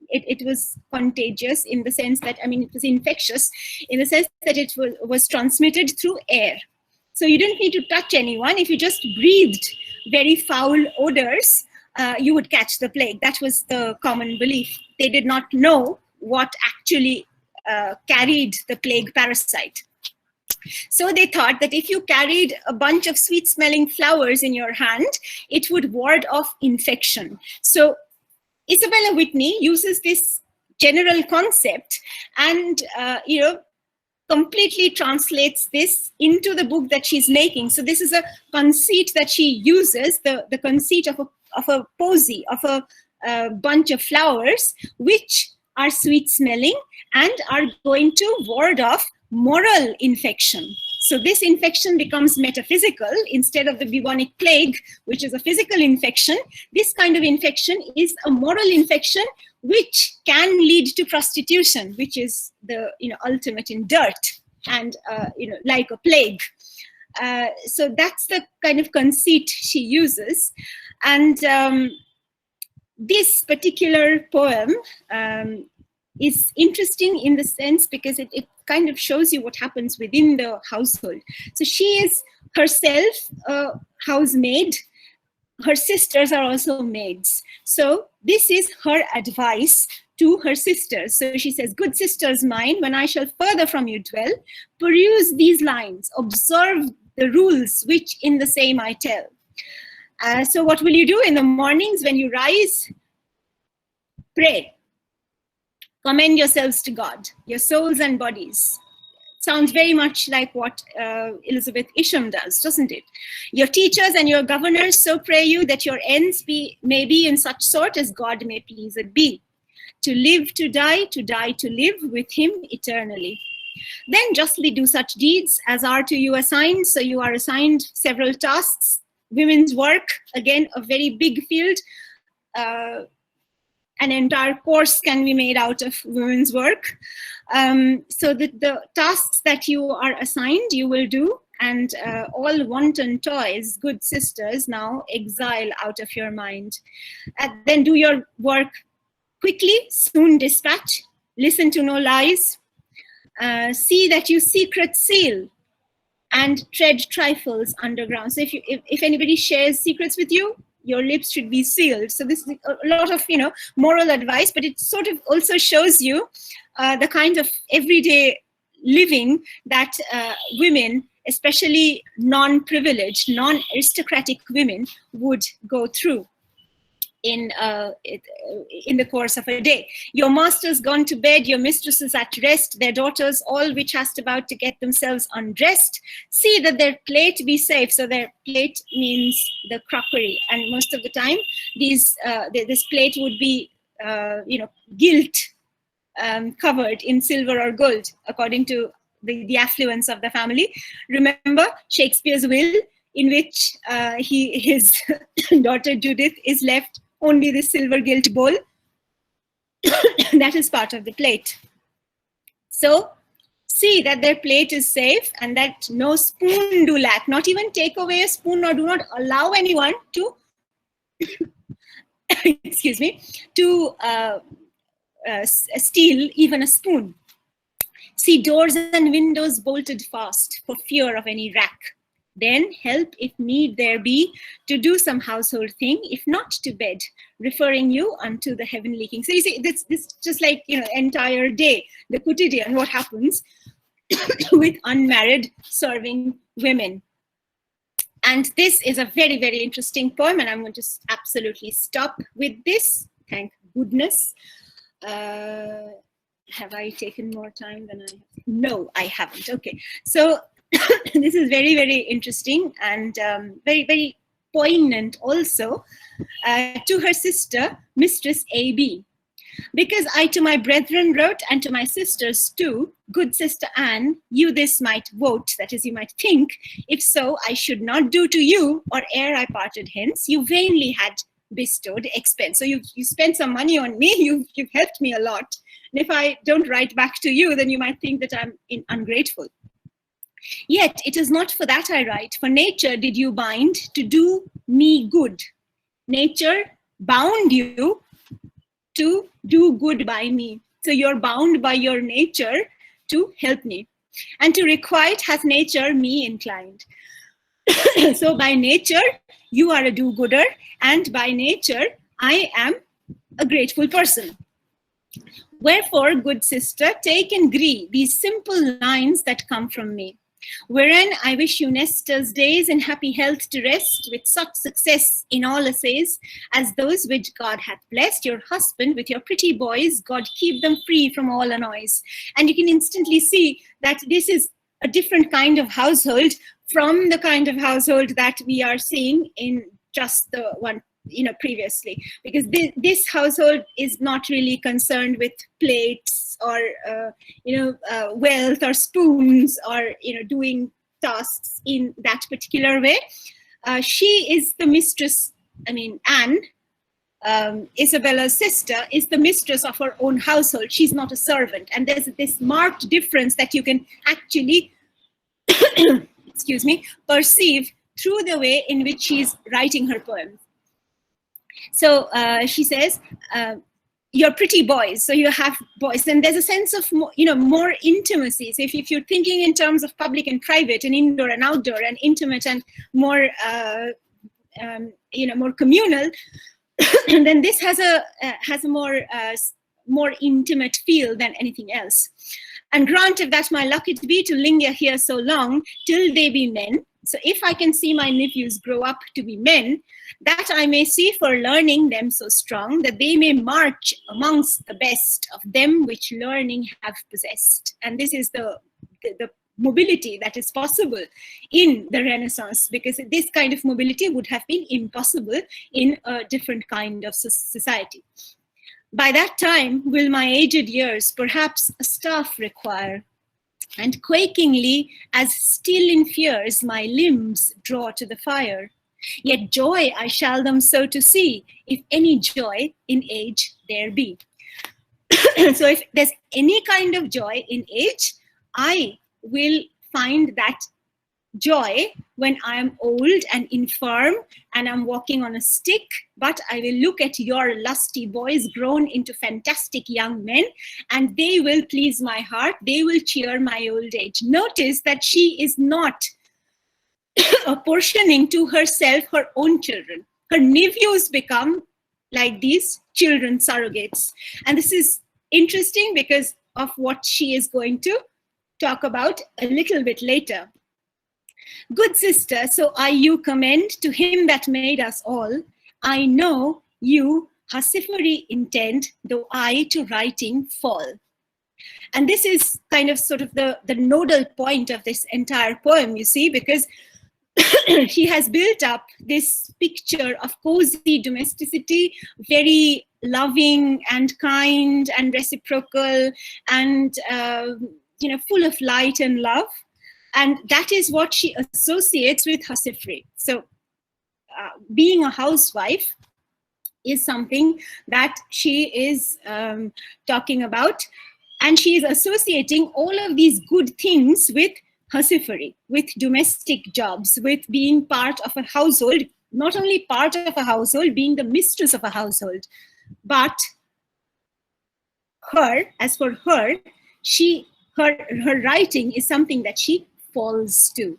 It was contagious in the sense that, it was infectious in the sense that it was transmitted through air. So you didn't need to touch anyone. If you just breathed very foul odors, you would catch the plague. That was the common belief. They did not know what actually carried the plague parasite. So they thought that if you carried a bunch of sweet-smelling flowers in your hand, it would ward off infection. So Isabella Whitney uses this general concept and, completely translates this into the book that she's making. So this is a conceit that she uses, the conceit of a posy, of a bunch of flowers, which are sweet-smelling and are going to ward off moral infection. So this infection becomes metaphysical instead of the bubonic plague, which is a physical infection. This kind of infection is a moral infection, which can lead to prostitution, which is the ultimate in dirt, and like a plague. So that's the kind of conceit she uses, and this particular poem is interesting in the sense because it kind of shows you what happens within the household. So she is herself a housemaid. Her sisters are also maids. So this is her advice to her sisters. So she says, "Good sisters mine, when I shall further from you dwell, peruse these lines, observe the rules which in the same I tell." So what will you do in the mornings when you rise? Pray. Commend yourselves to God, your souls and bodies. Sounds very much like what Elizabeth Isham does, doesn't it? Your teachers and your governors so pray you that your ends may be in such sort as God may please it be. To live to die to live with him eternally. Then justly do such deeds as are to you assigned. So you are assigned several tasks. Women's work, again, a very big field. An entire course can be made out of women's work. So the tasks that you are assigned, you will do, and all wanton toys, good sisters, now exile out of your mind. Then do your work quickly, soon dispatch, listen to no lies, see that you secret seal, and tread trifles underground. So if anybody shares secrets with you, your lips should be sealed. So this is a lot of moral advice, but it sort of also shows you the kind of everyday living that women, especially non-privileged, non-aristocratic women, would go through in the course of a day. Your master's gone to bed, your mistress is at rest, their daughters all which hast about to get themselves undressed. See that their plate be safe. So their plate means the crockery, and most of the time this plate would be gilt, covered in silver or gold according to the affluence of the family. Remember Shakespeare's will, in which his daughter Judith is left only the silver gilt bowl. that is part of the plate. So see that their plate is safe and that no spoon do lack. Not even take away a spoon, or do not allow anyone to, excuse me, to steal even a spoon. See doors and windows bolted fast for fear of any rack. Then help if need there be to do some household thing, if not to bed, referring you unto the heavenly king. So you see, this just like, you know, entire day, the quotidian, what happens with unmarried serving women. And this is a very, very interesting poem, and I'm going to absolutely stop with this. Thank goodness. Have I taken more time than I have? No, I haven't. Okay. So this is very, very interesting and very, very poignant also to her sister, Mistress A.B. Because I to my brethren wrote, and to my sisters too, good sister Anne, you this might vote, that is, you might think, if so I should not do to you, or ere I parted hence, you vainly had bestowed expense. So you spent some money on me, you've helped me a lot. And if I don't write back to you, then you might think that I'm ungrateful. Yet it is not for that I write, for nature did you bind to do me good. Nature bound you to do good by me. So you're bound by your nature to help me. And to requite hath nature me inclined. So by nature, you are a do-gooder, and by nature, I am a grateful person. Wherefore, good sister, take and agree these simple lines that come from me, wherein I wish you Nestor's days in happy health to rest, with such success in all essays as those which God hath blessed. Your husband with your pretty boys, God keep them free from all annoys. And you can instantly see that this is a different kind of household from the kind of household that we are seeing in just the one, you know, previously, because this household is not really concerned with plates or wealth or spoons or, you know, doing tasks in that particular way. She is the mistress. I mean, Anne, Isabella's sister, is the mistress of her own household. She's not a servant, and there's this marked difference that you can actually excuse me, perceive through the way in which she's writing her poem. So she says, your pretty boys, so you have boys, and there's a sense of more intimacy. So if you're thinking in terms of public and private and indoor and outdoor and intimate and more more communal, then this has a more intimate feel than anything else. And granted that my luck it be to linger here so long till they be men. So if I can see my nephews grow up to be men, that I may see for learning them so strong, that they may march amongst the best of them which learning have possessed. And this is the mobility that is possible in the Renaissance, because this kind of mobility would have been impossible in a different kind of society. By that time will my aged years perhaps a staff require, and quakingly, as still in fears, my limbs draw to the fire. Yet joy I shall them so to see, if any joy in age there be. So if there's any kind of joy in age, I will find that joy when I'm old and infirm and I'm walking on a stick, but I will look at your lusty boys grown into fantastic young men, and they will please my heart, they will cheer my old age. Notice that she is not apportioning to herself her own children. Her nephews become like these children surrogates. And this is interesting because of what she is going to talk about a little bit later. Good sister, so I you commend to him that made us all. I know you Hasifery intend, though I to writing fall. And this is kind of sort of the nodal point of this entire poem, you see, because she has built up this picture of cozy domesticity, very loving and kind and reciprocal and full of light and love. And that is what she associates with Hasifery. So being a housewife is something that she is talking about. And she is associating all of these good things with hersifery, with domestic jobs, with being part of a household, not only part of a household, being the mistress of a household, but as for her, her writing is something that she falls to.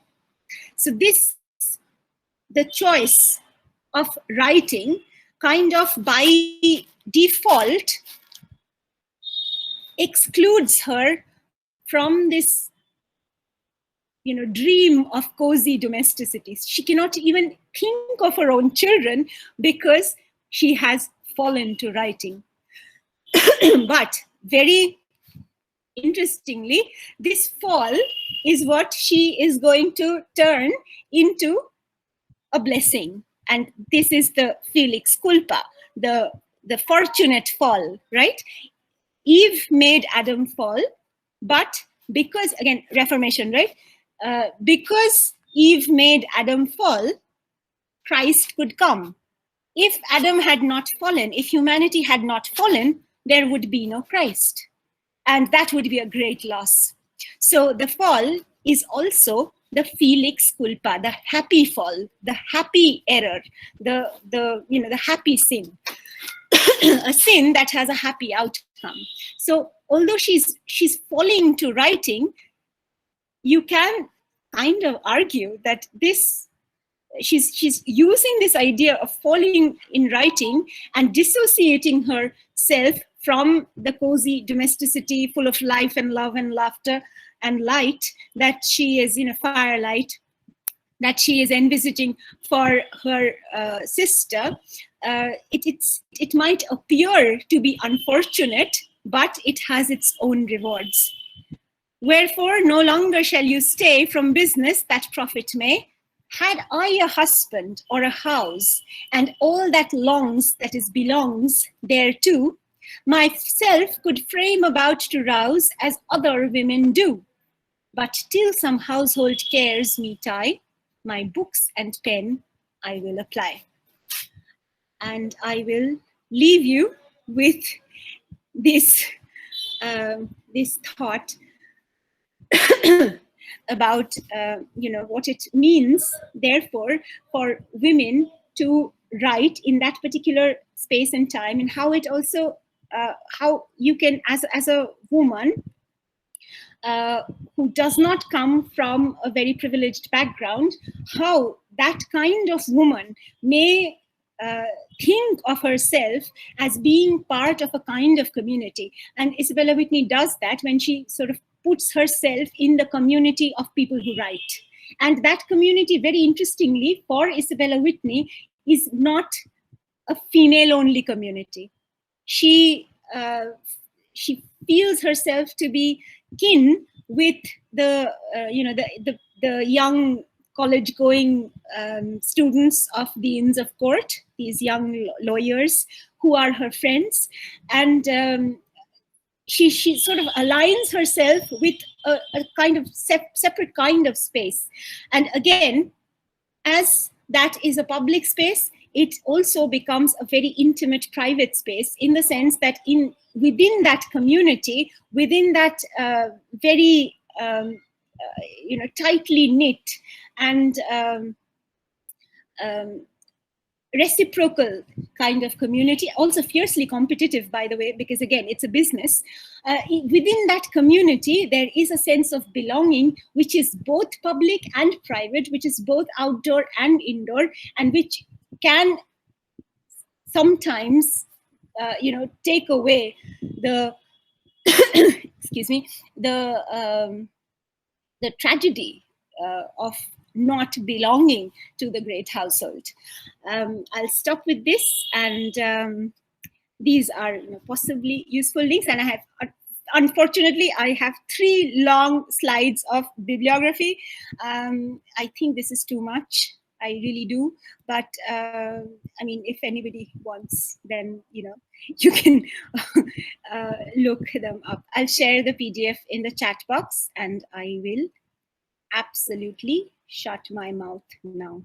So the choice of writing kind of by default excludes her from this, dream of cozy domesticity. She cannot even think of her own children because she has fallen to writing. But very interestingly, this fall is what she is going to turn into a blessing. And this is the Felix Culpa, the fortunate fall, right? Eve made Adam fall, but because, again, Reformation, right? Because Eve made Adam fall, Christ could come. If Adam had not fallen, if humanity had not fallen, there would be no Christ. And that would be a great loss. So the fall is also the Felix Culpa, the happy fall, the happy error, the happy sin, a sin that has a happy outcome. So although she's falling to writing, you can kind of argue that she's using this idea of falling in writing and dissociating herself from the cozy domesticity full of life and love and laughter and light that she is, firelight, that she is envisaging for her sister. It might appear to be unfortunate, but it has its own rewards. Wherefore, no longer shall you stay from business that profit may. Had I a husband or a house, and all that longs that is belongs thereto, myself could frame about to rouse as other women do. But till some household cares me tie, my books and pen I will apply. And I will leave you with this thought about what it means, therefore, for women to write in that particular space and time, and how it also how you can, as a woman who does not come from a very privileged background, how that kind of woman may think of herself as being part of a kind of community. And Isabella Whitney does that when she sort of puts herself in the community of people who write. And that community, very interestingly, for Isabella Whitney, is not a female-only community. She feels herself to be kin with the young college-going students of the Inns of Court, these young lawyers who are her friends, and she sort of aligns herself with a kind of separate kind of space. And again, as that is a public space, it also becomes a very intimate, private space, in the sense that within that community, within that very tightly knit and reciprocal kind of community, also fiercely competitive, by the way, because again, it's a business. Within that community, there is a sense of belonging, which is both public and private, which is both outdoor and indoor, and which can sometimes, take away the, excuse me, the tragedy of not belonging to the great household. I'll stop with this, and these are possibly useful links, and I have, unfortunately, I have 3 long slides of bibliography. I think this is too much. I really do, but I mean, if anybody wants, then you can look them up. I'll share the PDF in the chat box, and I will absolutely shut my mouth now.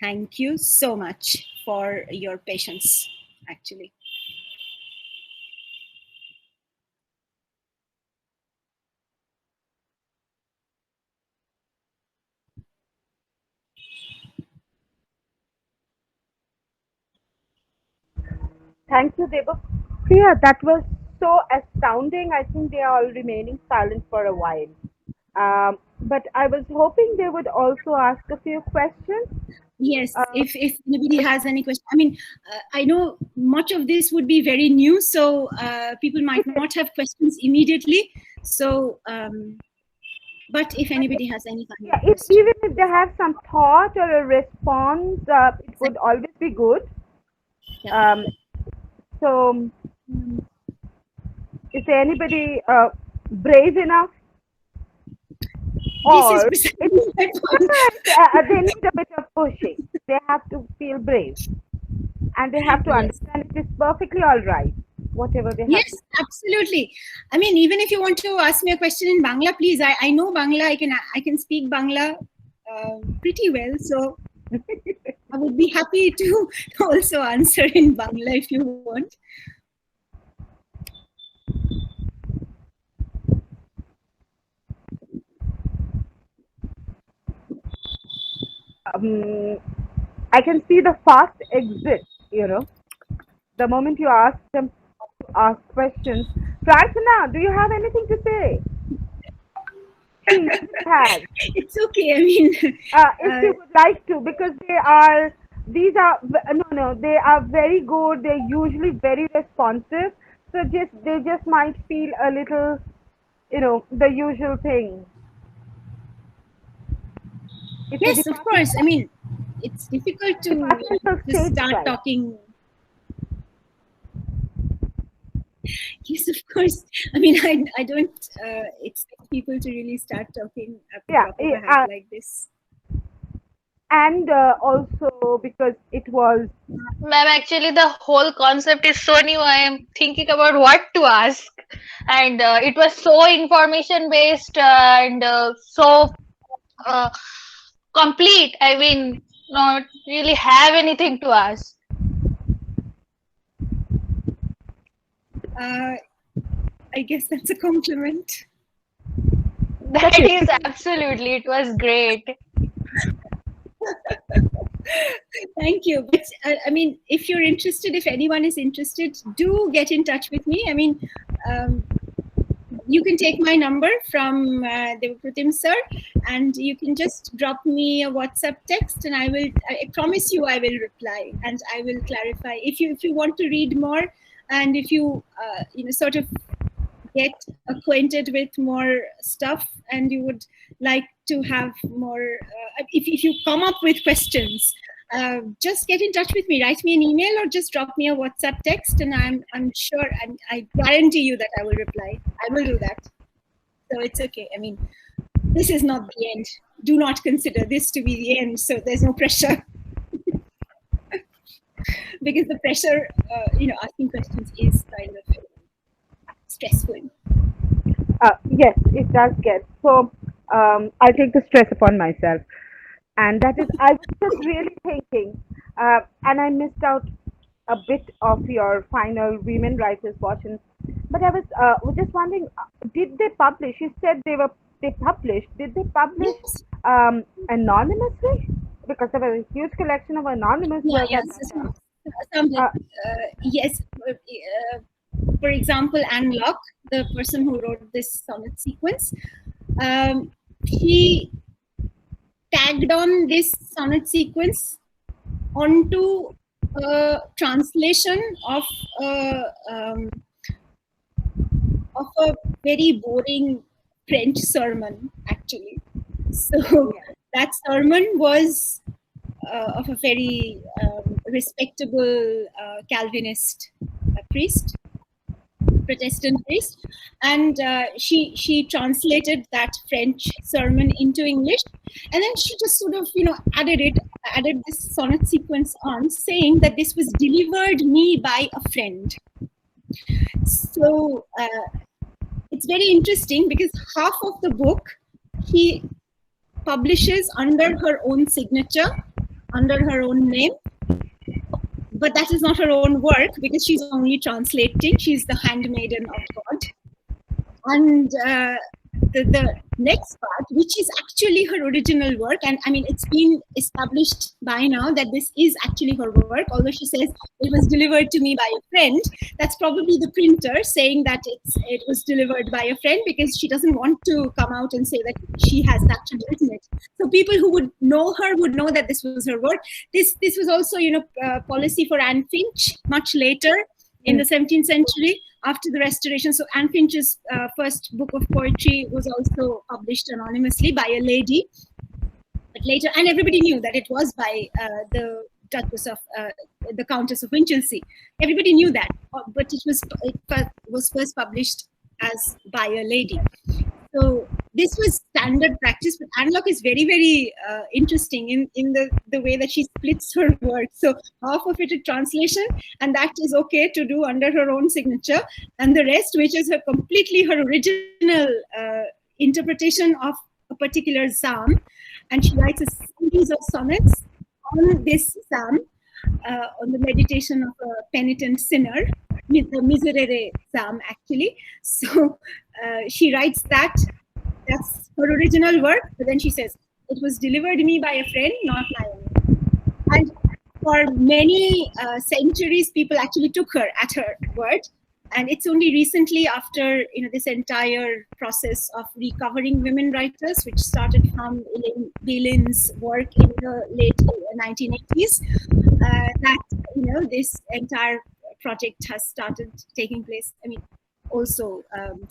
Thank you so much for for your patience, actually. Thank you, Debapriya. That was so astounding. I think they are all remaining silent for a while. But I was hoping they would also ask a few questions. Yes, if anybody has any question. I mean, I know much of this would be very new, so people might not have questions immediately. So, but if anybody has any kind of question. Even if they have some thought or a response, it would always be good. Yeah. So, is there anybody brave enough? This is Or precisely my point. they need a bit of pushing. They have to feel brave. And they have to understand it is perfectly all right, whatever they have. Yes, absolutely. I mean, even if you want to ask me a question in Bangla, please. I know Bangla. I can speak Bangla pretty well. So I would be happy to also answer in Bangla if you want. I can see the fast exit, the moment you ask them to ask questions. Prarthana, do you have anything to say? She usually has. It's okay. I mean, if you would like to, because they are very good. They're usually very responsive. So they just might feel a little, the usual thing. Yes, of course. I mean, it's difficult to start talking. Yes, of course. I mean, I don't expect people to really start talking at the top of a hat like this. And also because it was... Ma'am, actually the whole concept is so new. I am thinking about what to ask. And it was so information based and so complete. I mean, not really have anything to ask. I guess that's a compliment. That is absolutely. It was great. Thank you. But I mean, if you're interested, if anyone is interested, do get in touch with me. I mean, you can take my number from Debapriya sir, and you can just drop me a WhatsApp text, and I promise you I will reply and I will clarify. If you want to read more, and if you sort of get acquainted with more stuff, and you would like to have more, if you come up with questions, just get in touch with me. Write me an email or just drop me a WhatsApp text, and I'm sure, and I guarantee you that I will reply. I will do that. So it's okay. I mean, this is not the end. Do not consider this to be the end. So there's no pressure. Because the pressure, asking questions is kind of stressful. Yes, it does get. So I'll take the stress upon myself. And that is, I was just really thinking, and I missed out a bit of your final Women Writers Watch. But I was just wondering, did they publish? You said they published. Did they publish anonymously? Because there was a huge collection of anonymous work. Yes. For example, Anne Locke, the person who wrote this sonnet sequence, he tagged on this sonnet sequence onto a translation of a very boring French sermon, actually. So that sermon was of a very respectable Calvinist priest, Protestant priest, and she translated that French sermon into English, and then she just sort of added this sonnet sequence on, saying that this was delivered me by a friend. So it's very interesting because half of the book she publishes under her own signature, under her own name, but that is not her own work because she's only translating. She's the handmaiden of God. And the next part, which is actually her original work, and I mean, it's been established by now that this is actually her work, although she says it was delivered to me by a friend. That's probably the printer saying that it was delivered by a friend, because she doesn't want to come out and say that she has actually written it. So people who would know her would know that this was her work. This was also, policy for Anne Finch much later in the 17th century, after the Restoration. So Anne Finch's first book of poetry was also published anonymously by a lady. But later, and everybody knew that it was by the Duchess of the Countess of Winchelsea. Everybody knew that, but it was first published as by a lady. So this was standard practice, but Anne Locke is very, very interesting in the way that she splits her work. So half of it is translation, and that is okay to do under her own signature, and the rest, which is completely her original interpretation of a particular psalm, and she writes a series of sonnets on this psalm, on the meditation of a penitent sinner, the Miserere psalm actually. So she writes that. That's her original work, but then she says, it was delivered to me by a friend, not my own. And for many centuries, people actually took her at her word. And it's only recently, after this entire process of recovering women writers, which started from Elaine Beelin's work in the late 1980s, that this entire project has started taking place. I mean, also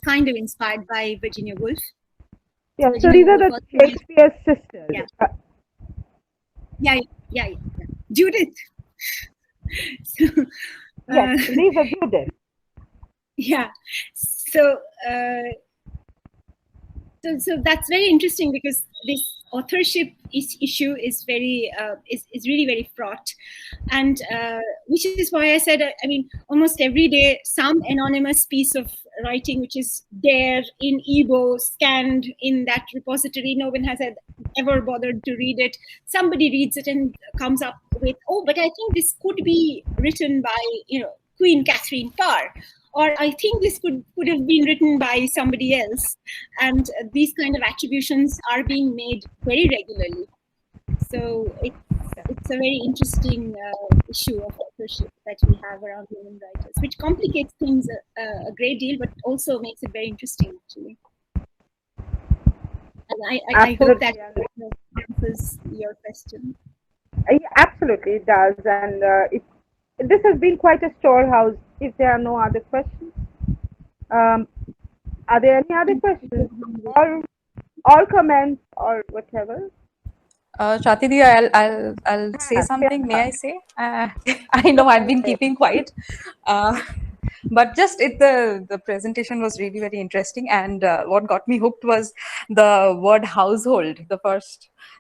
kind of inspired by Virginia Woolf. Yeah, so these are the Shakespeare's sisters. Yeah. Judith. So, yes, these are Judith. Yeah. So that's very interesting, because this authorship issue is very is really very fraught, and which is why I said, I mean, almost every day some anonymous piece of writing which is there in Igbo, scanned in that repository, no one has ever bothered to read it. Somebody reads it and comes up with, oh, but I think this could be written by Queen Catherine Parr, or I think this could have been written by somebody else. And these kind of attributions are being made very regularly. So it's a very interesting issue of authorship that we have around women writers, which complicates things a great deal, but also makes it very interesting, actually. And I hope that answers your question. Absolutely, it does. And this has been quite a storehouse. If there are no other questions, are there any other questions or comments or whatever? Shratidi, I'll say something. May I say? I know I've been keeping quiet, but just the presentation was really very interesting, and what got me hooked was the word household,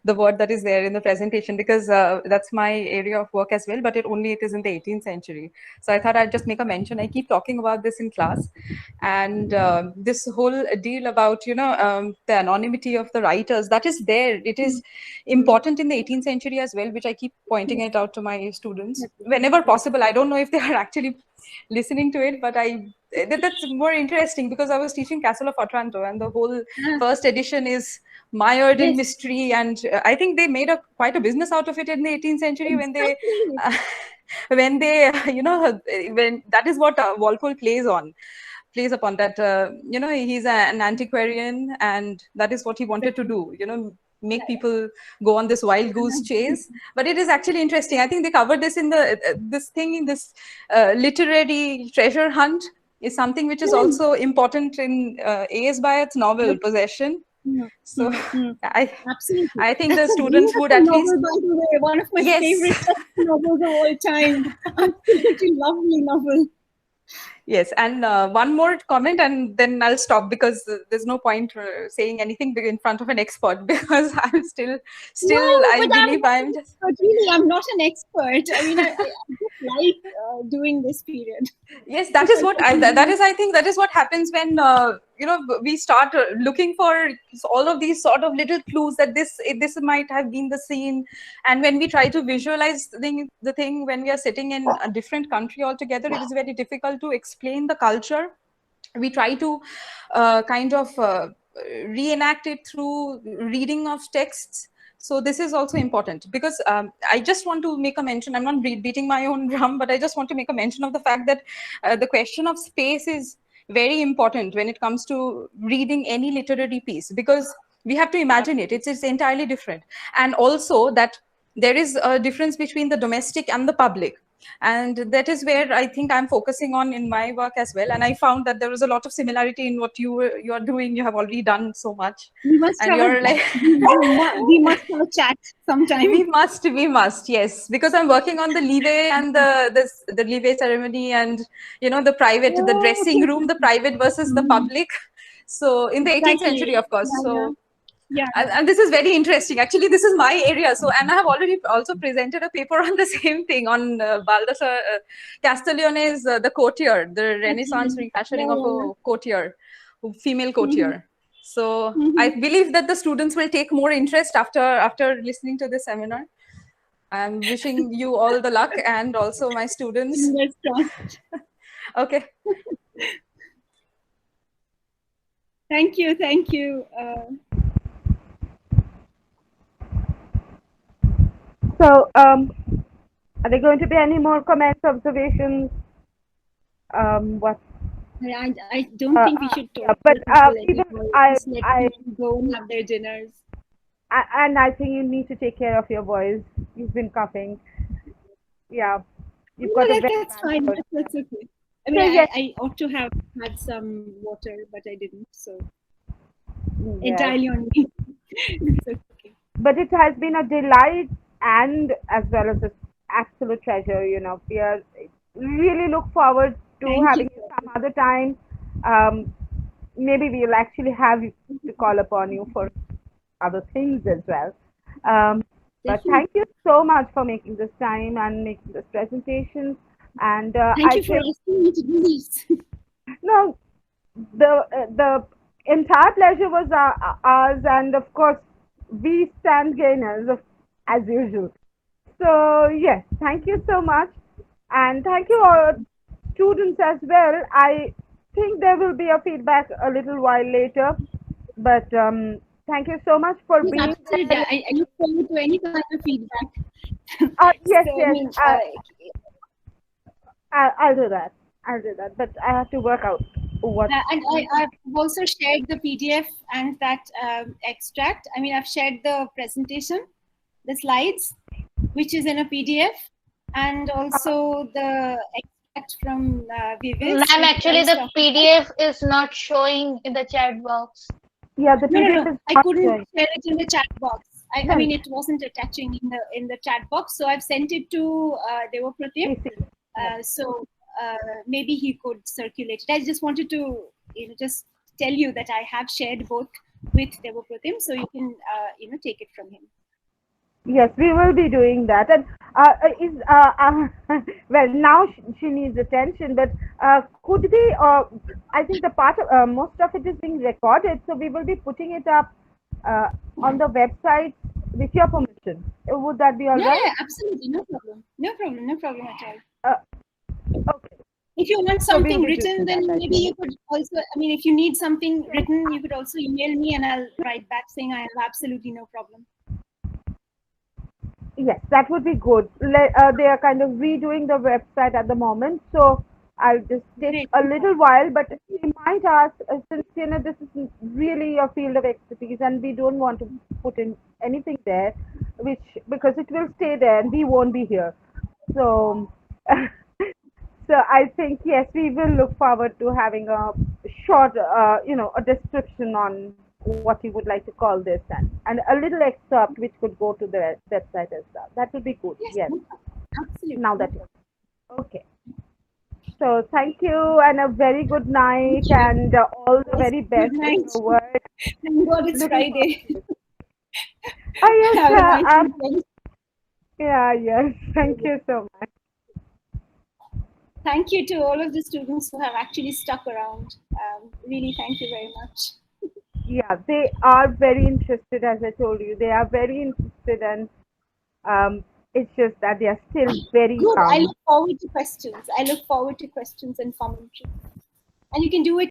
the word that is there in the presentation, because that's my area of work as well, but it is in the 18th century. So I thought I'd just make a mention. I keep talking about this in class, and this whole deal about the anonymity of the writers, that is there. It is important in the 18th century as well, which I keep pointing it out to my students whenever possible. I don't know if they are actually listening to it, but that's more interesting, because I was teaching Castle of Otranto, and the whole first edition is mired in mystery, and I think they made quite a business out of it in the 18th century when they when that is what Walpole plays upon, that he's an antiquarian, and that is what he wanted to do, make people go on this wild goose chase. But it is actually interesting. I think they covered this in this literary treasure hunt is something which is also important in A.S. Byatt's novel Possession. So I think the students would at least, by the way, one of my favorite novels of all time. Absolutely lovely novel. Yes, and one more comment, and then I'll stop, because there's no point saying anything in front of an expert, because I'm I believe I'm just. But really, I'm not an expert. I mean, I like doing this period. Yes, that is what I think that is what happens when we start looking for all of these sort of little clues that this might have been the scene, and when we try to visualize the thing when we are sitting in a different country altogether, it is very difficult to explain the culture. We try to kind of reenact it through reading of texts. So this is also important, because I just want to make a mention, I'm not beating my own drum, but I just want to make a mention of the fact that the question of space is very important when it comes to reading any literary piece, because we have to imagine it. It's entirely different. And also that there is a difference between the domestic and the public. And that is where I think I'm focusing on in my work as well. And I found that there was a lot of similarity in what you are doing. You have already done so much. We must And have you're like we must have a chat sometime. we must, yes, because I'm working on the levee and the levee ceremony, and the private, the dressing room, the private versus the public. So in the 18th century, of course. So yeah. And this is very interesting. Actually, this is my area. So, and I have already also presented a paper on the same thing, on Baldassare Castiglione's The Courtier, the Renaissance refashioning of a courtier, female courtier. So I believe that the students will take more interest after listening to this seminar. I'm wishing you all the luck, and also my students. Fingers crossed. Okay. Thank you. So, are there going to be any more comments, observations? What? I don't think we should talk. But I go and have their dinners. And I think you need to take care of your voice. You've been coughing. Yeah, you've got a very that's fine. voice. That's okay. I mean, I ought to have had some water, but I didn't. So entirely on me. It's okay. But it has been a delight, and as well as an absolute treasure. We are really look forward to having you some other time. Maybe we'll actually have to call upon you for other things as well. But thank you so much for making this time and making this presentation. And thank you for asking me to do this. No, the entire pleasure was ours, and of course we stand gainers as usual. So yes, thank you so much, and thank you all students as well. I think there will be a feedback a little while later, but thank you so much for being there. I look forward to any kind of feedback. Yes, so, yes. I'll do that. But I have to work out what. And I've also shared the PDF and that extract. I mean, I've shared the presentation, the slides, which is in a PDF, and also the extract from Vivid. Ma'am, actually the PDF is not showing in the chat box. Yeah, the PDF no. I couldn't share it in the chat box. I mean, it wasn't attaching in the chat box, so I've sent it to Debapriya. So maybe he could circulate it. I just wanted to just tell you that I have shared both with Debapriya, so you can take it from him. Yes, we will be doing that. And well, now she needs attention, but could we? I think the part of most of it is being recorded, so we will be putting it up on the website with your permission. Would that be all right? Yeah, absolutely, no problem at all. Okay. If you want something written, then maybe you could also. I mean, if you need something written, you could also email me, and I'll write back saying I have absolutely no problem. Yes, that would be good. They are kind of redoing the website at the moment, so I'll just take a little while. But we might ask, since this is really your field of expertise, and we don't want to put in anything there, because it will stay there and we won't be here. So, so I think yes, we will look forward to having a short, a description on what you would like to call this, and a little excerpt which could go to the website as well. That would be good. Yes. Absolutely. Now that okay. So thank you, and a very good night, and all the very best in your work. Thank God it's Friday. Oh yes, yes. Thank you so much. Thank you to all of the students who have actually stuck around. Really, thank you very much. Yeah, they are very interested, as I told you. They are very interested, and it's just that they are still very Good. I young. look forward to questions. I look forward to questions and commentary. And you can do it